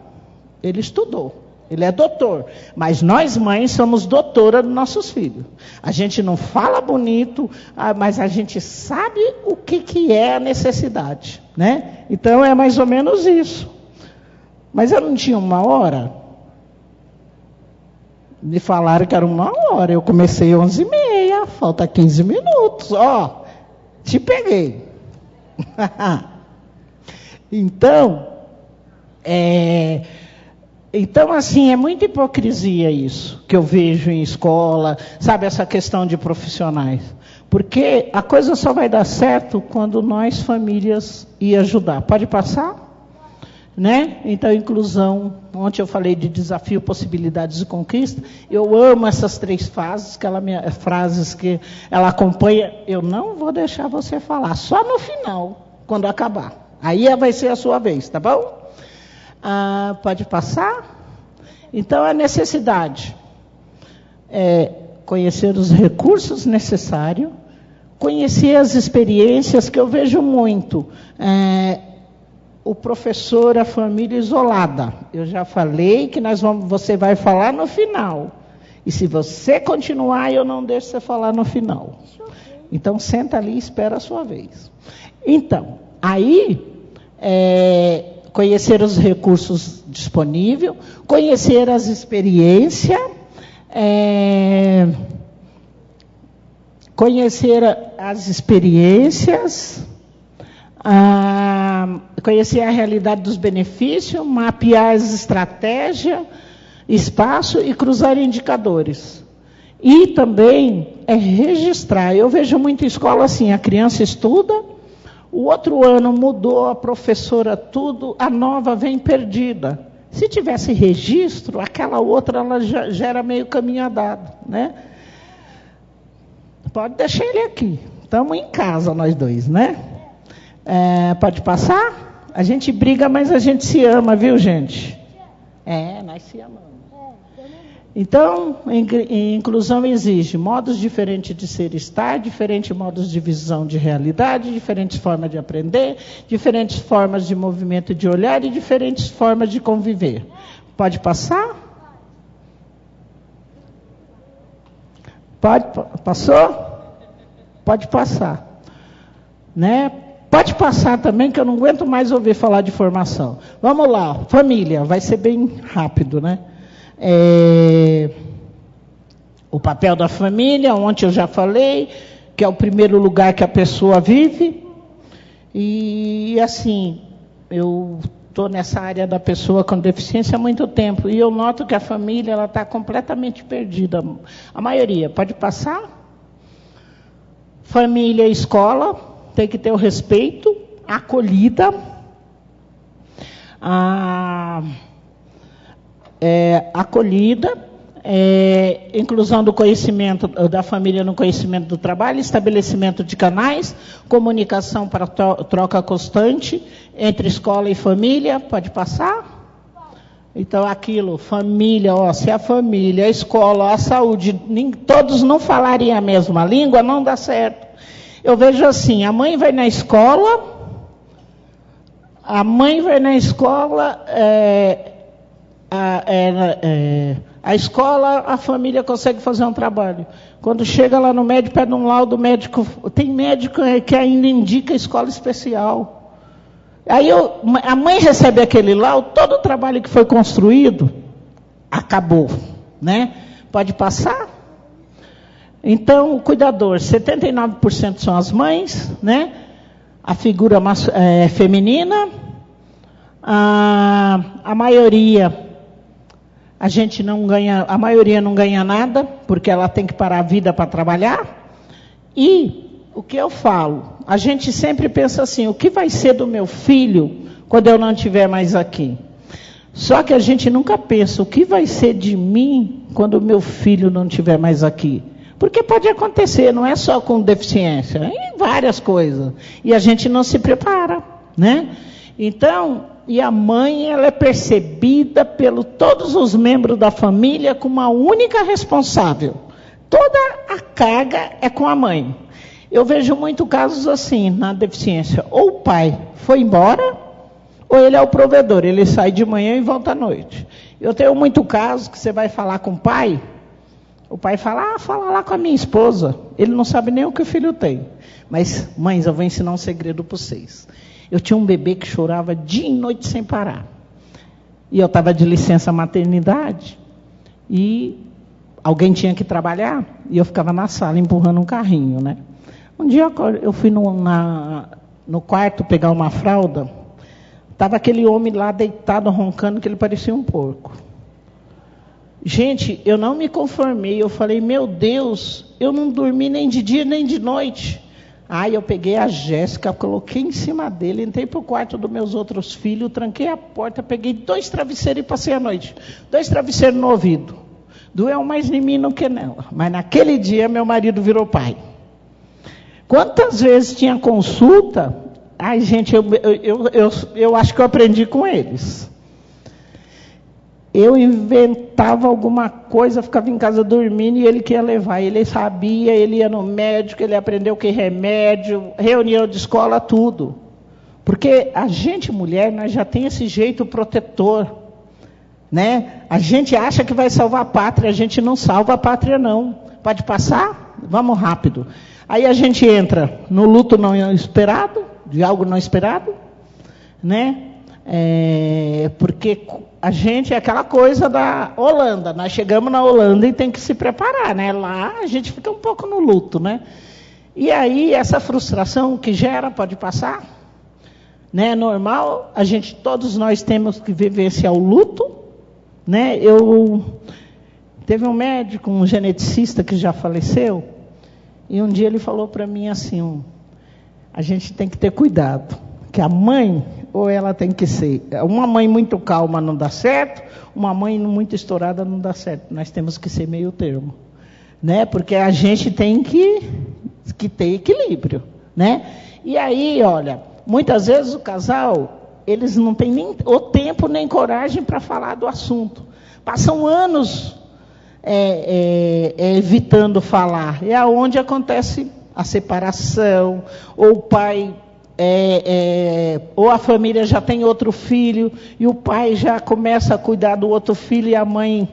Speaker 2: ele estudou. Ele é doutor, mas nós mães somos doutora dos nossos filhos. A gente não fala bonito, mas a gente sabe o que é a necessidade, né? Então é mais ou menos isso. Mas eu não tinha 1 hora. Me falaram que era 1 hora, eu comecei 11h30, falta 15 minutos, ó, te peguei. Então, assim, é muita hipocrisia isso, que eu vejo em escola, sabe, essa questão de profissionais. Porque a coisa só vai dar certo quando nós, famílias, ir ajudar. Pode passar? Né? Então, inclusão, ontem eu falei de desafio, possibilidades e conquista. Eu amo essas 3 frases que ela acompanha. Eu não vou deixar você falar, só no final, quando acabar. Aí vai ser a sua vez, tá bom? Pode passar? Então, a necessidade é conhecer os recursos necessários, conhecer as experiências, que eu vejo muito. O professor, a família isolada. Eu já falei que você vai falar no final. E se você continuar, eu não deixo você falar no final. Então, senta ali e espera a sua vez. Então, aí... conhecer os recursos disponíveis, conhecer as experiências, conhecer a realidade dos benefícios, mapear as estratégias, espaço e cruzar indicadores. E também registrar. Eu vejo muita escola assim, a criança estuda, o outro ano mudou a professora tudo, a nova vem perdida. Se tivesse registro, aquela outra ela já era meio caminho andado, né? Pode deixar ele aqui. Estamos em casa nós dois, né? Pode passar? A gente briga, mas a gente se ama, viu, gente? Nós se amamos. Então, inclusão exige modos diferentes de ser e estar, diferentes modos de visão de realidade, diferentes formas de aprender, diferentes formas de movimento e de olhar e diferentes formas de conviver. Pode passar? Passou? Pode passar. Né? Pode passar também, que eu não aguento mais ouvir falar de formação. Vamos lá, família, vai ser bem rápido, né? O papel da família, ontem eu já falei, que é o primeiro lugar que a pessoa vive. E assim, eu estou nessa área da pessoa com deficiência há muito tempo, e eu noto que a família está completamente perdida. A maioria, pode passar? Família e escola, tem que ter o respeito, a acolhida, inclusão do conhecimento da família no conhecimento do trabalho, estabelecimento de canais, comunicação para troca constante entre escola e família. Pode passar? Então, aquilo, família, ó, se a família, a escola, a saúde, todos não falarem a mesma língua, não dá certo. Eu vejo assim, a mãe vai na escola, a escola, a família consegue fazer um trabalho. Quando chega lá no médico, pede um laudo médico, tem médico que ainda indica escola especial. Aí a mãe recebe aquele laudo, todo o trabalho que foi construído, acabou, né? Pode passar? Então, o cuidador, 79% são as mães, né? A figura feminina, a maioria, a maioria não ganha nada, porque ela tem que parar a vida para trabalhar. E o que eu falo, a gente sempre pensa assim, o que vai ser do meu filho quando eu não estiver mais aqui? Só que a gente nunca pensa, o que vai ser de mim quando o meu filho não estiver mais aqui? Porque pode acontecer, não é só com deficiência, é em várias coisas. E a gente não se prepara, né? Então, e a mãe, ela é percebida por todos os membros da família como a única responsável. Toda a carga é com a mãe. Eu vejo muitos casos assim, na deficiência. Ou o pai foi embora, ou ele é o provedor. Ele sai de manhã e volta à noite. Eu tenho muito caso que você vai falar com o pai fala, fala lá com a minha esposa. Ele não sabe nem o que o filho tem. Mas, mães, eu vou ensinar um segredo para vocês. Eu tinha um bebê que chorava dia e noite sem parar. E eu estava de licença maternidade. E alguém tinha que trabalhar. E eu ficava na sala empurrando um carrinho, né? Um dia eu fui no quarto pegar uma fralda, estava aquele homem lá deitado, roncando, que ele parecia um porco. Gente, eu não me conformei, eu falei, meu Deus, eu não dormi nem de dia nem de noite. Aí eu peguei a Jéssica, coloquei em cima dele, entrei para o quarto dos meus outros filhos, tranquei a porta, peguei 2 travesseiros e passei a noite. 2 travesseiros no ouvido. Doeu mais em mim do que nela. Mas naquele dia meu marido virou pai. Quantas vezes tinha consulta? Ai, gente, eu acho que eu aprendi com eles. Eu inventava alguma coisa, ficava em casa dormindo e ele que ia levar. Ele sabia, ele ia no médico, ele aprendeu que remédio, reunião de escola, tudo. Porque a gente, mulher, nós já tem esse jeito protetor, né? A gente acha que vai salvar a pátria, a gente não salva a pátria, não. Pode passar? Vamos rápido. Aí a gente entra no luto não esperado, de algo não esperado, né? Porque a gente é aquela coisa da Holanda. Nós chegamos na Holanda e tem que se preparar, né? Lá a gente fica um pouco no luto, né? E aí essa frustração que gera pode passar, né? É normal, todos nós temos que vivenciar o luto, né? Teve um médico, um geneticista que já faleceu. E um dia ele falou para mim assim, a gente tem que ter cuidado, que a mãe, ou ela tem que ser, uma mãe muito calma não dá certo, uma mãe muito estourada não dá certo, nós temos que ser meio termo, né? Porque a gente tem que ter equilíbrio, né? E aí, olha, muitas vezes o casal, eles não têm nem o tempo nem coragem para falar do assunto, passam anos evitando falar. É onde acontece a separação, ou o pai, ou a família já tem outro filho, e o pai já começa a cuidar do outro filho, e a mãe,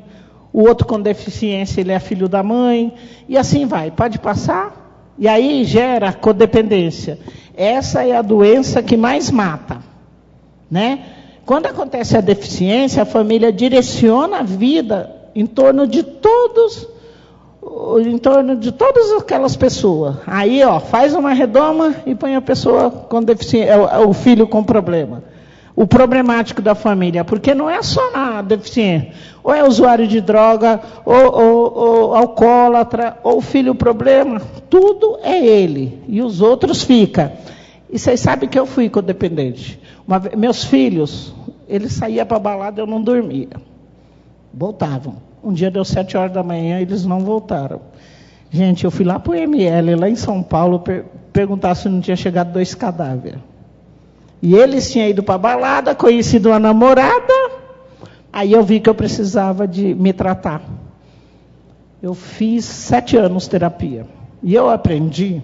Speaker 2: o outro com deficiência, ele é filho da mãe, e assim vai, pode passar, e aí gera codependência. Essa é a doença que mais mata, né? Quando acontece a deficiência, a família direciona a vida em torno de todas aquelas pessoas. Aí, faz uma redoma e põe a pessoa com deficiência, o filho com problema. O problemático da família, porque não é só na deficiência, ou é usuário de droga, ou alcoólatra, ou o filho problema, tudo é ele, e os outros ficam. E vocês sabem que eu fui codependente. Meus filhos, eles saíam para a balada, eu não dormia. Voltavam. Um dia deu 7 horas da manhã, eles não voltaram. Gente, eu fui lá para o ML, lá em São Paulo, perguntar se não tinha chegado 2 cadáveres. E eles tinham ido para a balada, conhecido uma namorada, Aí eu vi que eu precisava de me tratar. Eu fiz 7 anos terapia. E eu aprendi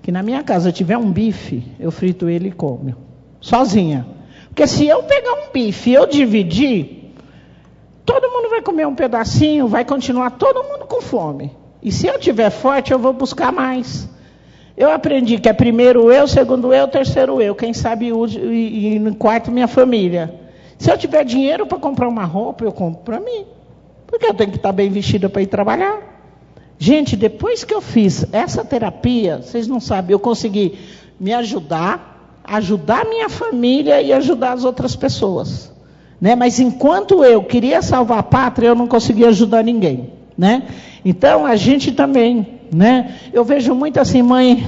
Speaker 2: que na minha casa tiver um bife, eu frito ele e como. Sozinha. Porque se eu pegar um bife e eu dividir, todo mundo vai comer um pedacinho, vai continuar todo mundo com fome. E se eu tiver forte, eu vou buscar mais. Eu aprendi que é primeiro eu, segundo eu, terceiro eu. Quem sabe e no quarto minha família. Se eu tiver dinheiro para comprar uma roupa, eu compro para mim. Porque eu tenho que estar bem vestida para ir trabalhar. Gente, depois que eu fiz essa terapia, vocês não sabem, eu consegui me ajudar minha família e ajudar as outras pessoas. Né? Mas enquanto eu queria salvar a pátria, eu não conseguia ajudar ninguém. Né? Então, a gente também, né? Eu vejo muito assim, mãe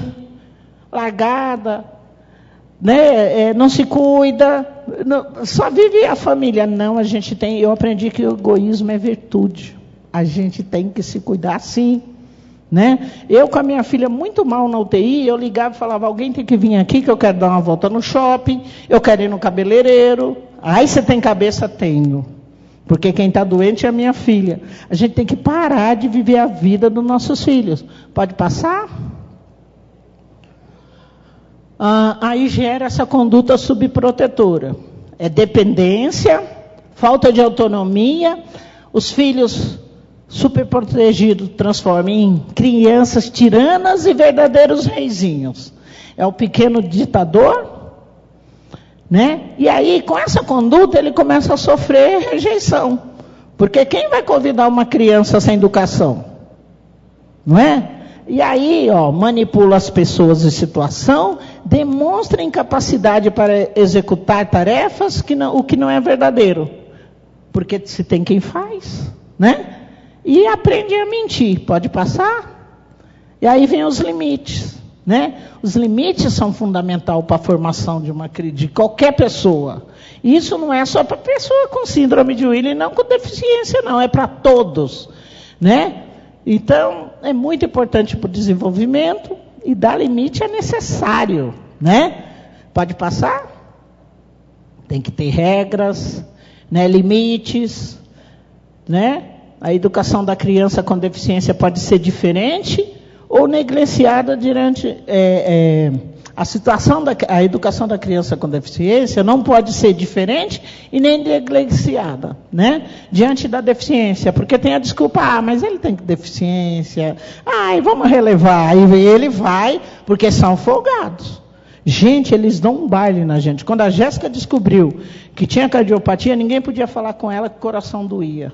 Speaker 2: largada, né? Não se cuida, só vive a família. Não, eu aprendi que o egoísmo é virtude. A gente tem que se cuidar sim. Né? Eu com a minha filha muito mal na UTI, eu ligava e falava, alguém tem que vir aqui que eu quero dar uma volta no shopping, eu quero ir no cabeleireiro. Aí você tem cabeça? Tenho. Porque quem está doente é a minha filha. A gente tem que parar de viver a vida dos nossos filhos. Pode passar? Aí gera essa conduta subprotetora. É dependência, falta de autonomia. Os filhos superprotegidos transformam em crianças tiranas e verdadeiros reizinhos. É o pequeno ditador. Né? E aí, com essa conduta, ele começa a sofrer rejeição. Porque quem vai convidar uma criança sem educação? Não é? E aí, manipula as pessoas em situação, demonstra incapacidade para executar tarefas, o que não é verdadeiro. Porque se tem quem faz. Né? E aprende a mentir. Pode passar? E aí vem os limites. Né? Os limites são fundamentais para a formação de qualquer pessoa. E isso não é só para pessoa com síndrome de Williams, não com deficiência, não, é para todos. Né? Então, é muito importante para o desenvolvimento e dar limite é necessário. Né? Pode passar? Tem que ter regras, né? Limites. Né? A educação da criança com deficiência pode ser diferente ou negligenciada durante a situação a educação da criança com deficiência não pode ser diferente e nem negligenciada, né? Diante da deficiência, porque tem a desculpa, mas ele tem deficiência, vamos relevar, e ele vai, porque são folgados. Gente, eles dão um baile na gente. Quando a Jéssica descobriu que tinha cardiopatia, ninguém podia falar com ela que o coração doía.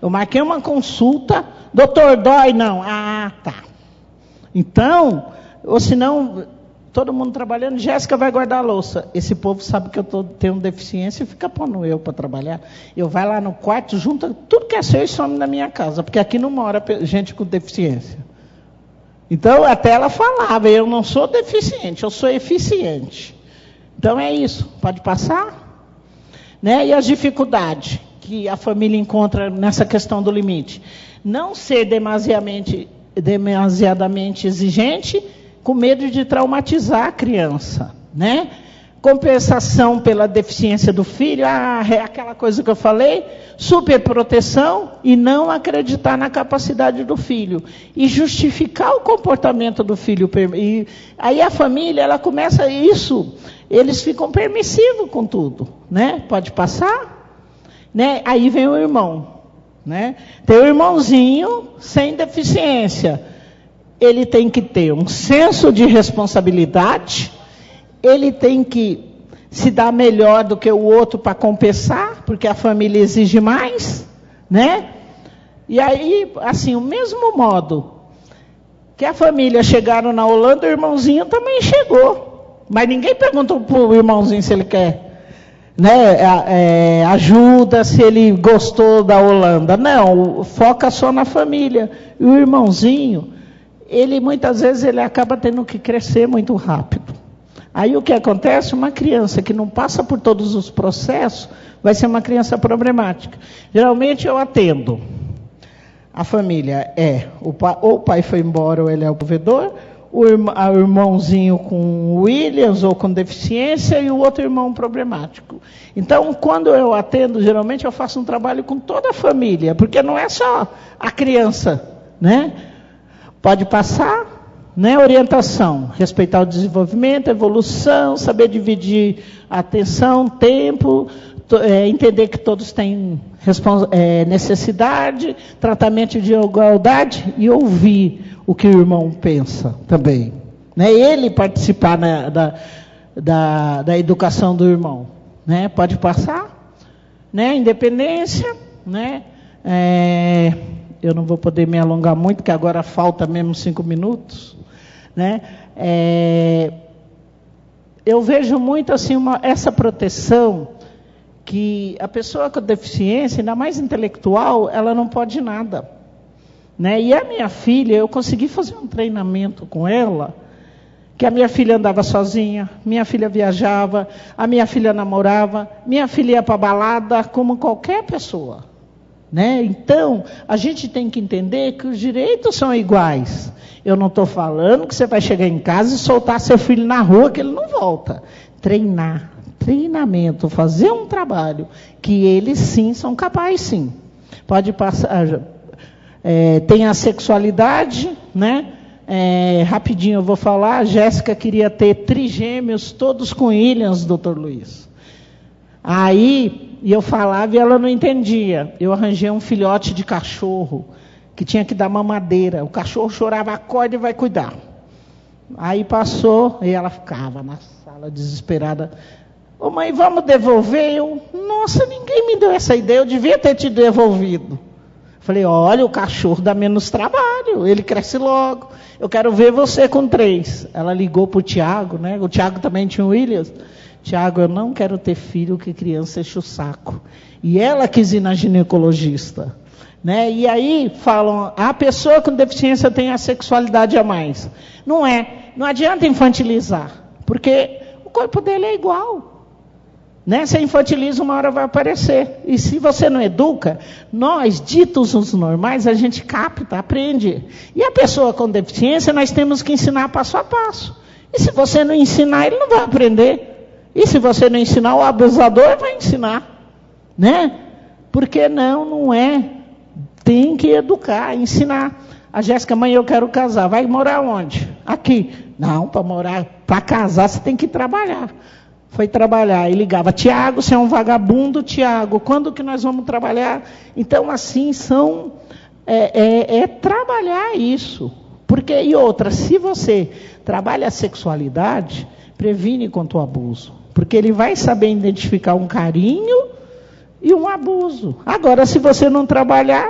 Speaker 2: Eu marquei uma consulta, doutor, dói? Não. Tá. Então, ou senão, todo mundo trabalhando, Jéssica vai guardar a louça. Esse povo sabe que eu tenho deficiência e fica pondo eu para trabalhar. Eu vai lá no quarto, junta tudo que é seu e some na minha casa, porque aqui não mora gente com deficiência. Então, até ela falava, eu não sou deficiente, eu sou eficiente. Então é isso, pode passar? Né? E as dificuldades que a família encontra nessa questão do limite. Não ser demasiadamente exigente, com medo de traumatizar a criança, né? Compensação pela deficiência do filho, é aquela coisa que eu falei, superproteção e não acreditar na capacidade do filho. E justificar o comportamento do filho. E aí a família, ela começa isso, eles ficam permissivos com tudo, né? Pode passar? Né? Aí vem o irmão. Né? Tem um irmãozinho sem deficiência, ele tem que ter um senso de responsabilidade, ele tem que se dar melhor do que o outro para compensar, porque a família exige mais, né? E aí, assim, o mesmo modo que a família chegaram na Holanda, o irmãozinho também chegou, mas ninguém perguntou para o irmãozinho se ele quer, né, ajuda, se ele gostou da Holanda. Não, foca só na família. E o irmãozinho, ele muitas vezes ele acaba tendo que crescer muito rápido. Aí o que acontece? Uma criança que não passa por todos os processos vai ser uma criança problemática. Geralmente eu atendo. A família ou o pai foi embora ou ele é o provedor, o irmãozinho com Williams ou com deficiência e o outro irmão problemático. Então, quando eu atendo, geralmente eu faço um trabalho com toda a família, porque não é só a criança, né? Pode passar, né? Orientação, respeitar o desenvolvimento, evolução, saber dividir a atenção, tempo, entender que todos têm necessidade, tratamento de igualdade e ouvir o que o irmão pensa também. Né? Ele participar da educação do irmão. Né? Pode passar. Né? Independência. Né? Eu não vou poder me alongar muito, porque agora falta mesmo 5 minutos. Né? Eu vejo muito assim, essa proteção, que a pessoa com deficiência, ainda mais intelectual, ela não pode nada. Né? E a minha filha, eu consegui fazer um treinamento com ela, que a minha filha andava sozinha, minha filha viajava, a minha filha namorava, minha filha ia para balada, como qualquer pessoa. Né? Então, a gente tem que entender que os direitos são iguais. Eu não estou falando que você vai chegar em casa e soltar seu filho na rua, que ele não volta. Treinamento, fazer um trabalho, que eles sim são capazes, sim. Pode passar... tem a sexualidade, né? Rapidinho eu vou falar, a Jéssica queria ter trigêmeos, todos com Williams, doutor Luiz. Aí, eu falava e ela não entendia. Eu arranjei um filhote de cachorro, que tinha que dar mamadeira. O cachorro chorava, acorde e vai cuidar. Aí passou, e ela ficava na sala desesperada. Ô mãe, vamos devolver? Nossa, ninguém me deu essa ideia, eu devia ter te devolvido. Falei, olha, o cachorro dá menos trabalho, ele cresce logo. Eu quero ver você com 3. Ela ligou para o Tiago, né? O Tiago também tinha o Williams. Tiago, eu não quero ter filho que criança enche o saco. E ela quis ir na ginecologista. Né? E aí falam, a pessoa com deficiência tem a sexualidade a mais. Não é, não adianta infantilizar, porque o corpo dele é igual. Né? Se infantiliza, uma hora vai aparecer. E se você não educa, nós, ditos os normais, a gente capta, aprende. E a pessoa com deficiência, nós temos que ensinar passo a passo. E se você não ensinar, ele não vai aprender. E se você não ensinar, o abusador vai ensinar. Né? Porque não é. Tem que educar, ensinar. A Jéssica, mãe, eu quero casar. Vai morar onde? Aqui. Não, para casar, você tem que trabalhar. Foi trabalhar e ligava, Tiago, você é um vagabundo, Tiago, quando que nós vamos trabalhar? Então, assim, trabalhar isso. Porque, e outra, se você trabalha a sexualidade, previne contra o abuso. Porque ele vai saber identificar um carinho e um abuso. Agora, se você não trabalhar,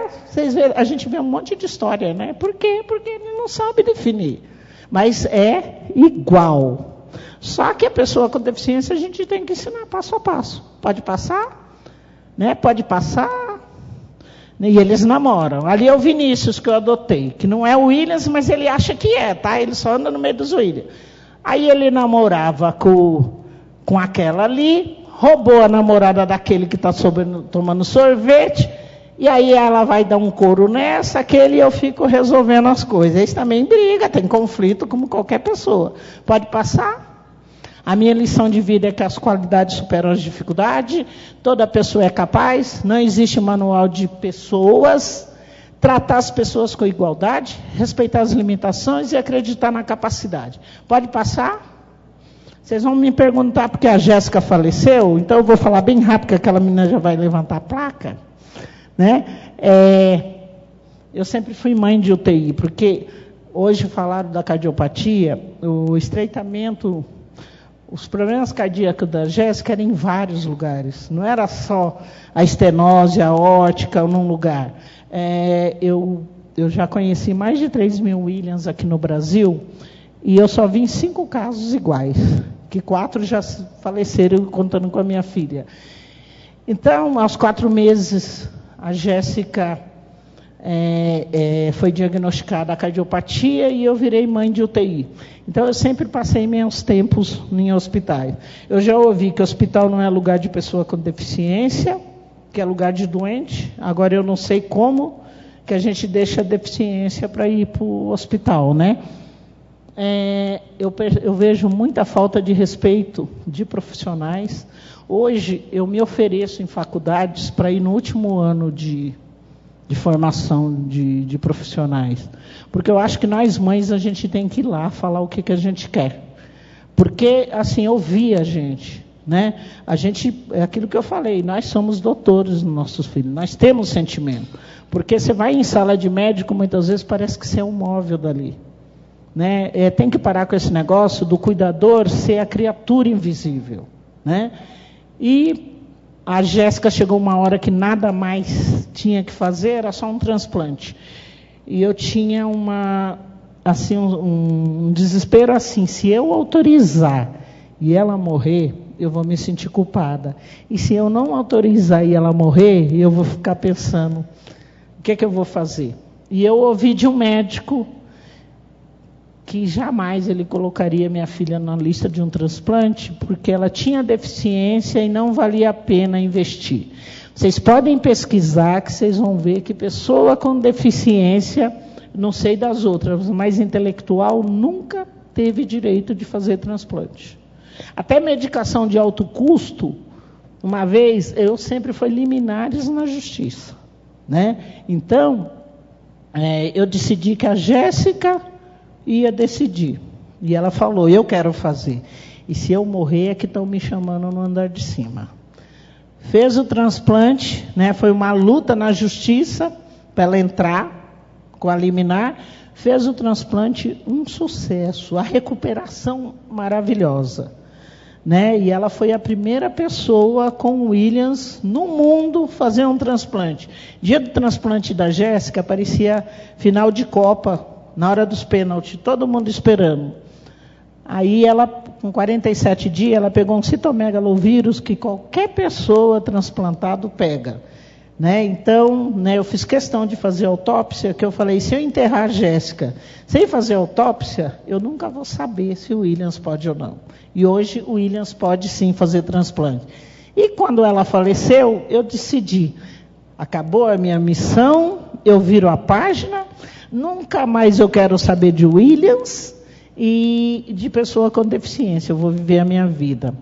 Speaker 2: a gente vê um monte de história, né? Por quê? Porque ele não sabe definir. Mas é igual. Só que a pessoa com deficiência a gente tem que ensinar passo a passo. Pode passar? Né? Pode passar. E eles namoram. Ali é o Vinícius que eu adotei, que não é o Williams, mas ele acha que é, tá? Ele só anda no meio dos Williams. Aí ele namorava com aquela ali, roubou a namorada daquele que está tomando sorvete, e aí ela vai dar um couro nessa, aquele eu fico resolvendo as coisas. Eles também brigam, tem conflito como qualquer pessoa. Pode passar? A minha lição de vida é que as qualidades superam as dificuldades, toda pessoa é capaz, não existe manual de pessoas, tratar as pessoas com igualdade, respeitar as limitações e acreditar na capacidade. Pode passar? Vocês vão me perguntar porque a Jéssica faleceu, então eu vou falar bem rápido que aquela menina já vai levantar a placa. Né? Eu sempre fui mãe de UTI, porque hoje falaram da cardiopatia, o estreitamento... Os problemas cardíacos da Jéssica eram em vários lugares. Não era só a estenose, a aórtica, num lugar. Eu já conheci mais de 3.000 Williams aqui no Brasil, e eu só vi 5 casos iguais, que 4 já faleceram, contando com a minha filha. Então, aos 4 meses, a Jéssica foi diagnosticada a cardiopatia e eu virei mãe de UTI. Então, eu sempre passei meus tempos em hospitais. Eu já ouvi que hospital não é lugar de pessoa com deficiência, que é lugar de doente. Agora, eu não sei como que a gente deixa a deficiência para ir para o hospital, né? eu vejo muita falta de respeito de profissionais. Hoje, eu me ofereço em faculdades para ir no último ano de formação de profissionais. Porque eu acho que nós, mães, a gente tem que ir lá falar o que a gente quer. Porque, assim, ouvir a gente, né? A gente, é aquilo que eu falei, nós somos doutores dos nossos filhos, nós temos sentimento. Porque você vai em sala de médico, muitas vezes parece que você é um móvel dali. Né? Tem que parar com esse negócio do cuidador ser a criatura invisível. Né? E a Jéssica chegou uma hora que nada mais tinha que fazer, era só um transplante. E eu tinha um desespero assim, se eu autorizar e ela morrer, eu vou me sentir culpada. E se eu não autorizar e ela morrer, eu vou ficar pensando, o que é que eu vou fazer? E eu ouvi de um médico que jamais ele colocaria minha filha na lista de um transplante, porque ela tinha deficiência e não valia a pena investir. Vocês podem pesquisar, que vocês vão ver que pessoa com deficiência, não sei das outras, mas intelectual, nunca teve direito de fazer transplante. Até medicação de alto custo, uma vez, eu sempre fui liminares na justiça. Né? Então, eu decidi que a Jéssica ia decidir. E ela falou, eu quero fazer. E se eu morrer, é que estão me chamando no andar de cima. Fez o transplante, né? Foi uma luta na justiça para ela entrar com a liminar. Fez o transplante, um sucesso, a recuperação maravilhosa. Né? E ela foi a primeira pessoa com Williams no mundo fazer um transplante. Dia do transplante da Jéssica, parecia final de Copa, na hora dos pênaltis, todo mundo esperando. Aí ela, com 47 dias, ela pegou um citomegalovírus que qualquer pessoa transplantado pega. Né? Então, né, eu fiz questão de fazer autópsia, que eu falei, se eu enterrar a Jéssica sem fazer autópsia, eu nunca vou saber se o Williams pode ou não. E hoje o Williams pode sim fazer transplante. E quando ela faleceu, eu decidi, acabou a minha missão, eu viro a página, nunca mais eu quero saber de Williams e de pessoa com deficiência, eu vou viver a minha vida.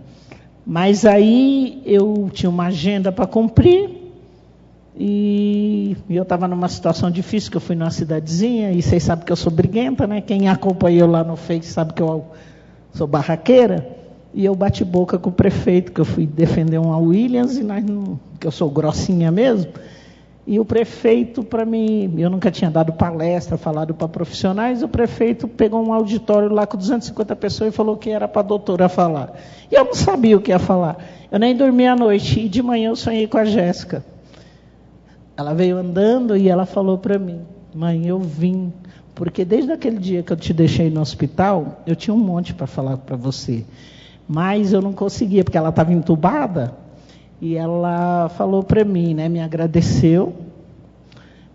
Speaker 2: Mas aí eu tinha uma agenda para cumprir e eu estava numa situação difícil, que eu fui numa cidadezinha, e vocês sabem que eu sou briguenta, né? Quem acompanhou lá no Face sabe que eu sou barraqueira, e eu bati boca com o prefeito, que eu fui defender uma Williams, e que eu sou grossinha mesmo. E o prefeito, para mim, eu nunca tinha dado palestra, falado para profissionais, o prefeito pegou um auditório lá com 250 pessoas e falou que era para a doutora falar. E eu não sabia o que ia falar. Eu nem dormi à noite, e de manhã eu sonhei com a Jéssica. Ela veio andando e ela falou para mim, mãe, eu vim, porque desde aquele dia que eu te deixei no hospital, eu tinha um monte para falar para você. Mas eu não conseguia, porque ela estava entubada. E ela falou para mim, né, me agradeceu,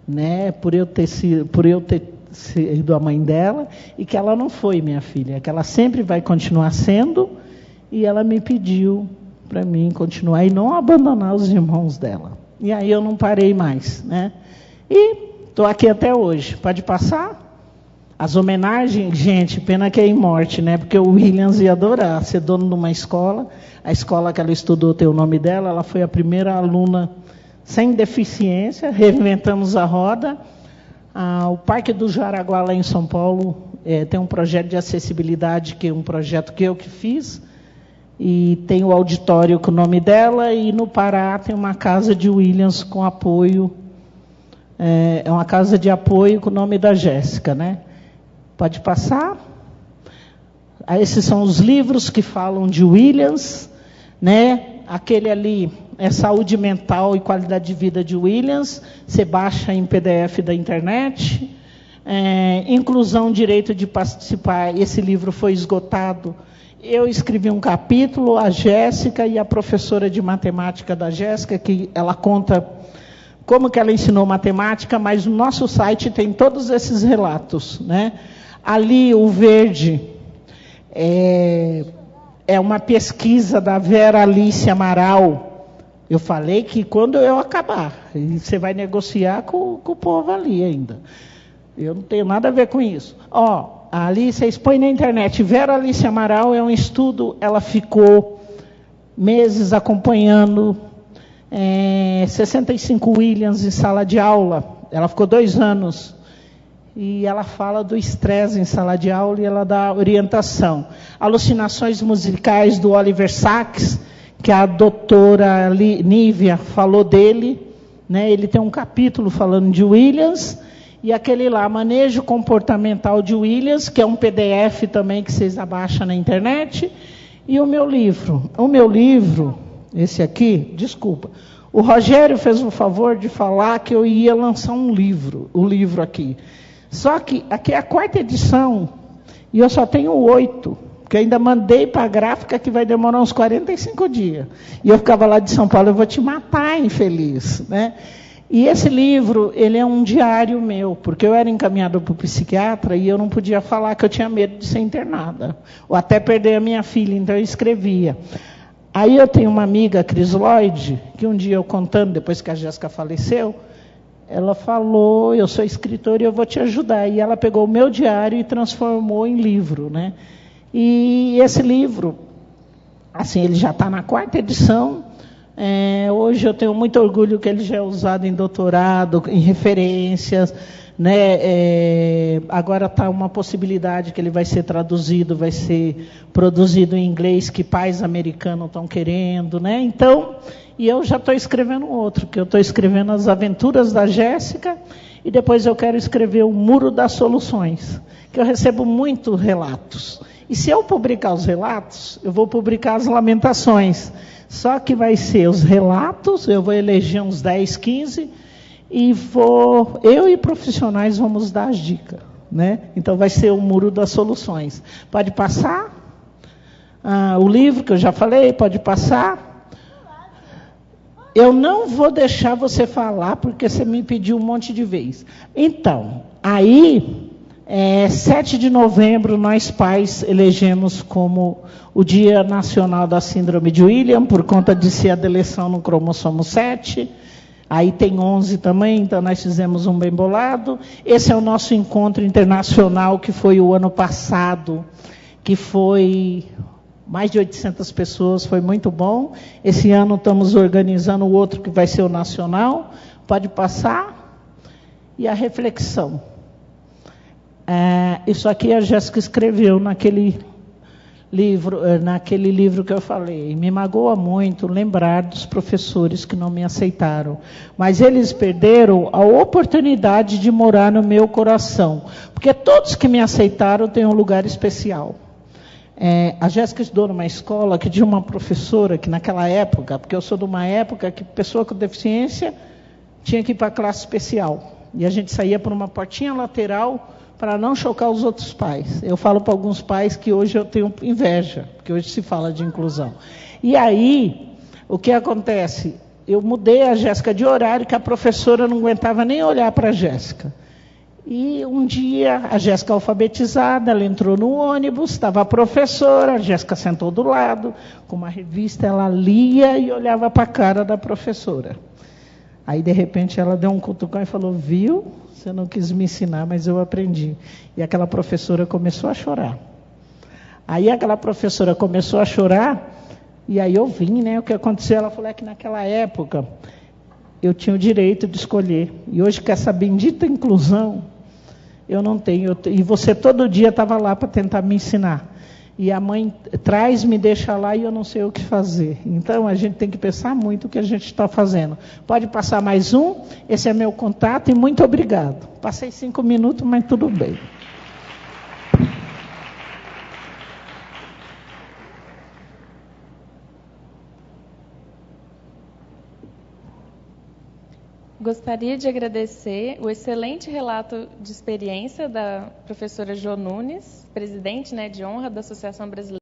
Speaker 2: né, por eu ter sido a mãe dela, e que ela não foi minha filha, que ela sempre vai continuar sendo, e ela me pediu para mim continuar e não abandonar os irmãos dela. E aí eu não parei mais, né? E estou aqui até hoje. Pode passar? As homenagens, gente, pena que é em morte, né? Porque o Williams ia adorar ser dono de uma escola. A escola que ela estudou tem o nome dela. Ela foi a primeira aluna sem deficiência. Reinventamos a roda. O Parque do Jaraguá, lá em São Paulo, tem um projeto de acessibilidade, que é um projeto que eu que fiz. E tem o auditório com o nome dela. E no Pará tem uma casa de Williams com apoio. É uma casa de apoio com o nome da Jéssica, né? Pode passar? Esses são os livros que falam de Williams, né? Aquele ali é Saúde Mental e Qualidade de Vida de Williams. Você baixa em PDF da internet. Inclusão, Direito de Participar. Esse livro foi esgotado. Eu escrevi um capítulo, a Jéssica e a professora de matemática da Jéssica, que ela conta como que ela ensinou matemática, mas no nosso site tem todos esses relatos, né? Ali, o verde, é uma pesquisa da Vera Alice Amaral. Eu falei que quando eu acabar, você vai negociar com o povo ali ainda. Eu não tenho nada a ver com isso. ali vocês põem na internet, Vera Alice Amaral, é um estudo, ela ficou meses acompanhando 65 Williams em sala de aula, ela ficou 2 anos, e ela fala do estresse em sala de aula e ela dá orientação. Alucinações musicais do Oliver Sacks, que a doutora Nívia falou dele, né? Ele tem um capítulo falando de Williams, e aquele lá, Manejo Comportamental de Williams, que é um PDF também que vocês abaixam na internet, e o meu livro. O meu livro, esse aqui, desculpa, o Rogério fez o favor de falar que eu ia lançar um livro, o livro aqui. Só que aqui é a 4ª edição, e eu só tenho 8, porque ainda mandei para a gráfica que vai demorar uns 45 dias. E eu ficava lá de São Paulo, eu vou te matar, infeliz, né? E esse livro, ele é um diário meu, porque eu era encaminhada para o psiquiatra e eu não podia falar que eu tinha medo de ser internada, ou até perder a minha filha, então eu escrevia. Aí eu tenho uma amiga, Cris Lloyd, que um dia eu contando, depois que a Jéssica faleceu, ela falou, eu sou escritora e eu vou te ajudar. E ela pegou o meu diário e transformou em livro, né? E esse livro, assim, ele já está na 4ª edição. Hoje eu tenho muito orgulho que ele já é usado em doutorado, em referências, né? Agora está uma possibilidade que ele vai ser traduzido, vai ser produzido em inglês, que pais americanos estão querendo, né? Então, e eu já estou escrevendo outro, que eu estou escrevendo As Aventuras da Jéssica, e depois eu quero escrever O Muro das Soluções, que eu recebo muitos relatos. E se eu publicar os relatos, eu vou publicar as lamentações. Só que vai ser os relatos, eu vou eleger uns 10, 15, e eu e profissionais vamos dar as dicas, né? Então vai ser O Muro das Soluções. Pode passar? O livro que eu já falei, pode passar? Eu não vou deixar você falar, porque você me pediu um monte de vezes. Então, aí, 7 de novembro, nós pais elegemos como o Dia Nacional da Síndrome de Williams, por conta de ser a deleção no cromossomo 7. Aí tem 11 também, então nós fizemos um bem bolado. Esse é o nosso encontro internacional, que foi o ano passado, que foi mais de 800 pessoas, foi muito bom. Esse ano estamos organizando o outro, que vai ser o nacional. Pode passar. E a reflexão. Isso aqui a Jéssica escreveu naquele livro que eu falei. Me magoa muito lembrar dos professores que não me aceitaram. Mas eles perderam a oportunidade de morar no meu coração. Porque todos que me aceitaram têm um lugar especial. A Jéssica estudou numa escola que tinha uma professora que naquela época, porque eu sou de uma época que pessoa com deficiência tinha que ir para a classe especial. E a gente saía por uma portinha lateral para não chocar os outros pais. Eu falo para alguns pais que hoje eu tenho inveja, porque hoje se fala de inclusão. E aí, o que acontece? Eu mudei a Jéssica de horário, que a professora não aguentava nem olhar para a Jéssica. E um dia, a Jéssica alfabetizada, ela entrou no ônibus, estava a professora, a Jéssica sentou do lado, com uma revista, ela lia e olhava para a cara da professora. Aí, de repente, ela deu um cutucão e falou, viu? Você não quis me ensinar, mas eu aprendi. E aquela professora começou a chorar. Aí aquela professora começou a chorar, e aí eu vim, né? O que aconteceu? Ela falou que naquela época eu tinha o direito de escolher. E hoje, com essa bendita inclusão, eu não tenho. E você todo dia estava lá para tentar me ensinar. E a mãe traz, me deixa lá e eu não sei o que fazer. Então, a gente tem que pensar muito o que a gente está fazendo. Pode passar mais um? Esse é meu contato e muito obrigado. Passei 5 minutos, mas tudo bem.
Speaker 1: Gostaria de agradecer o excelente relato de experiência da professora Jo Nunes, presidente, de honra da Associação Brasileira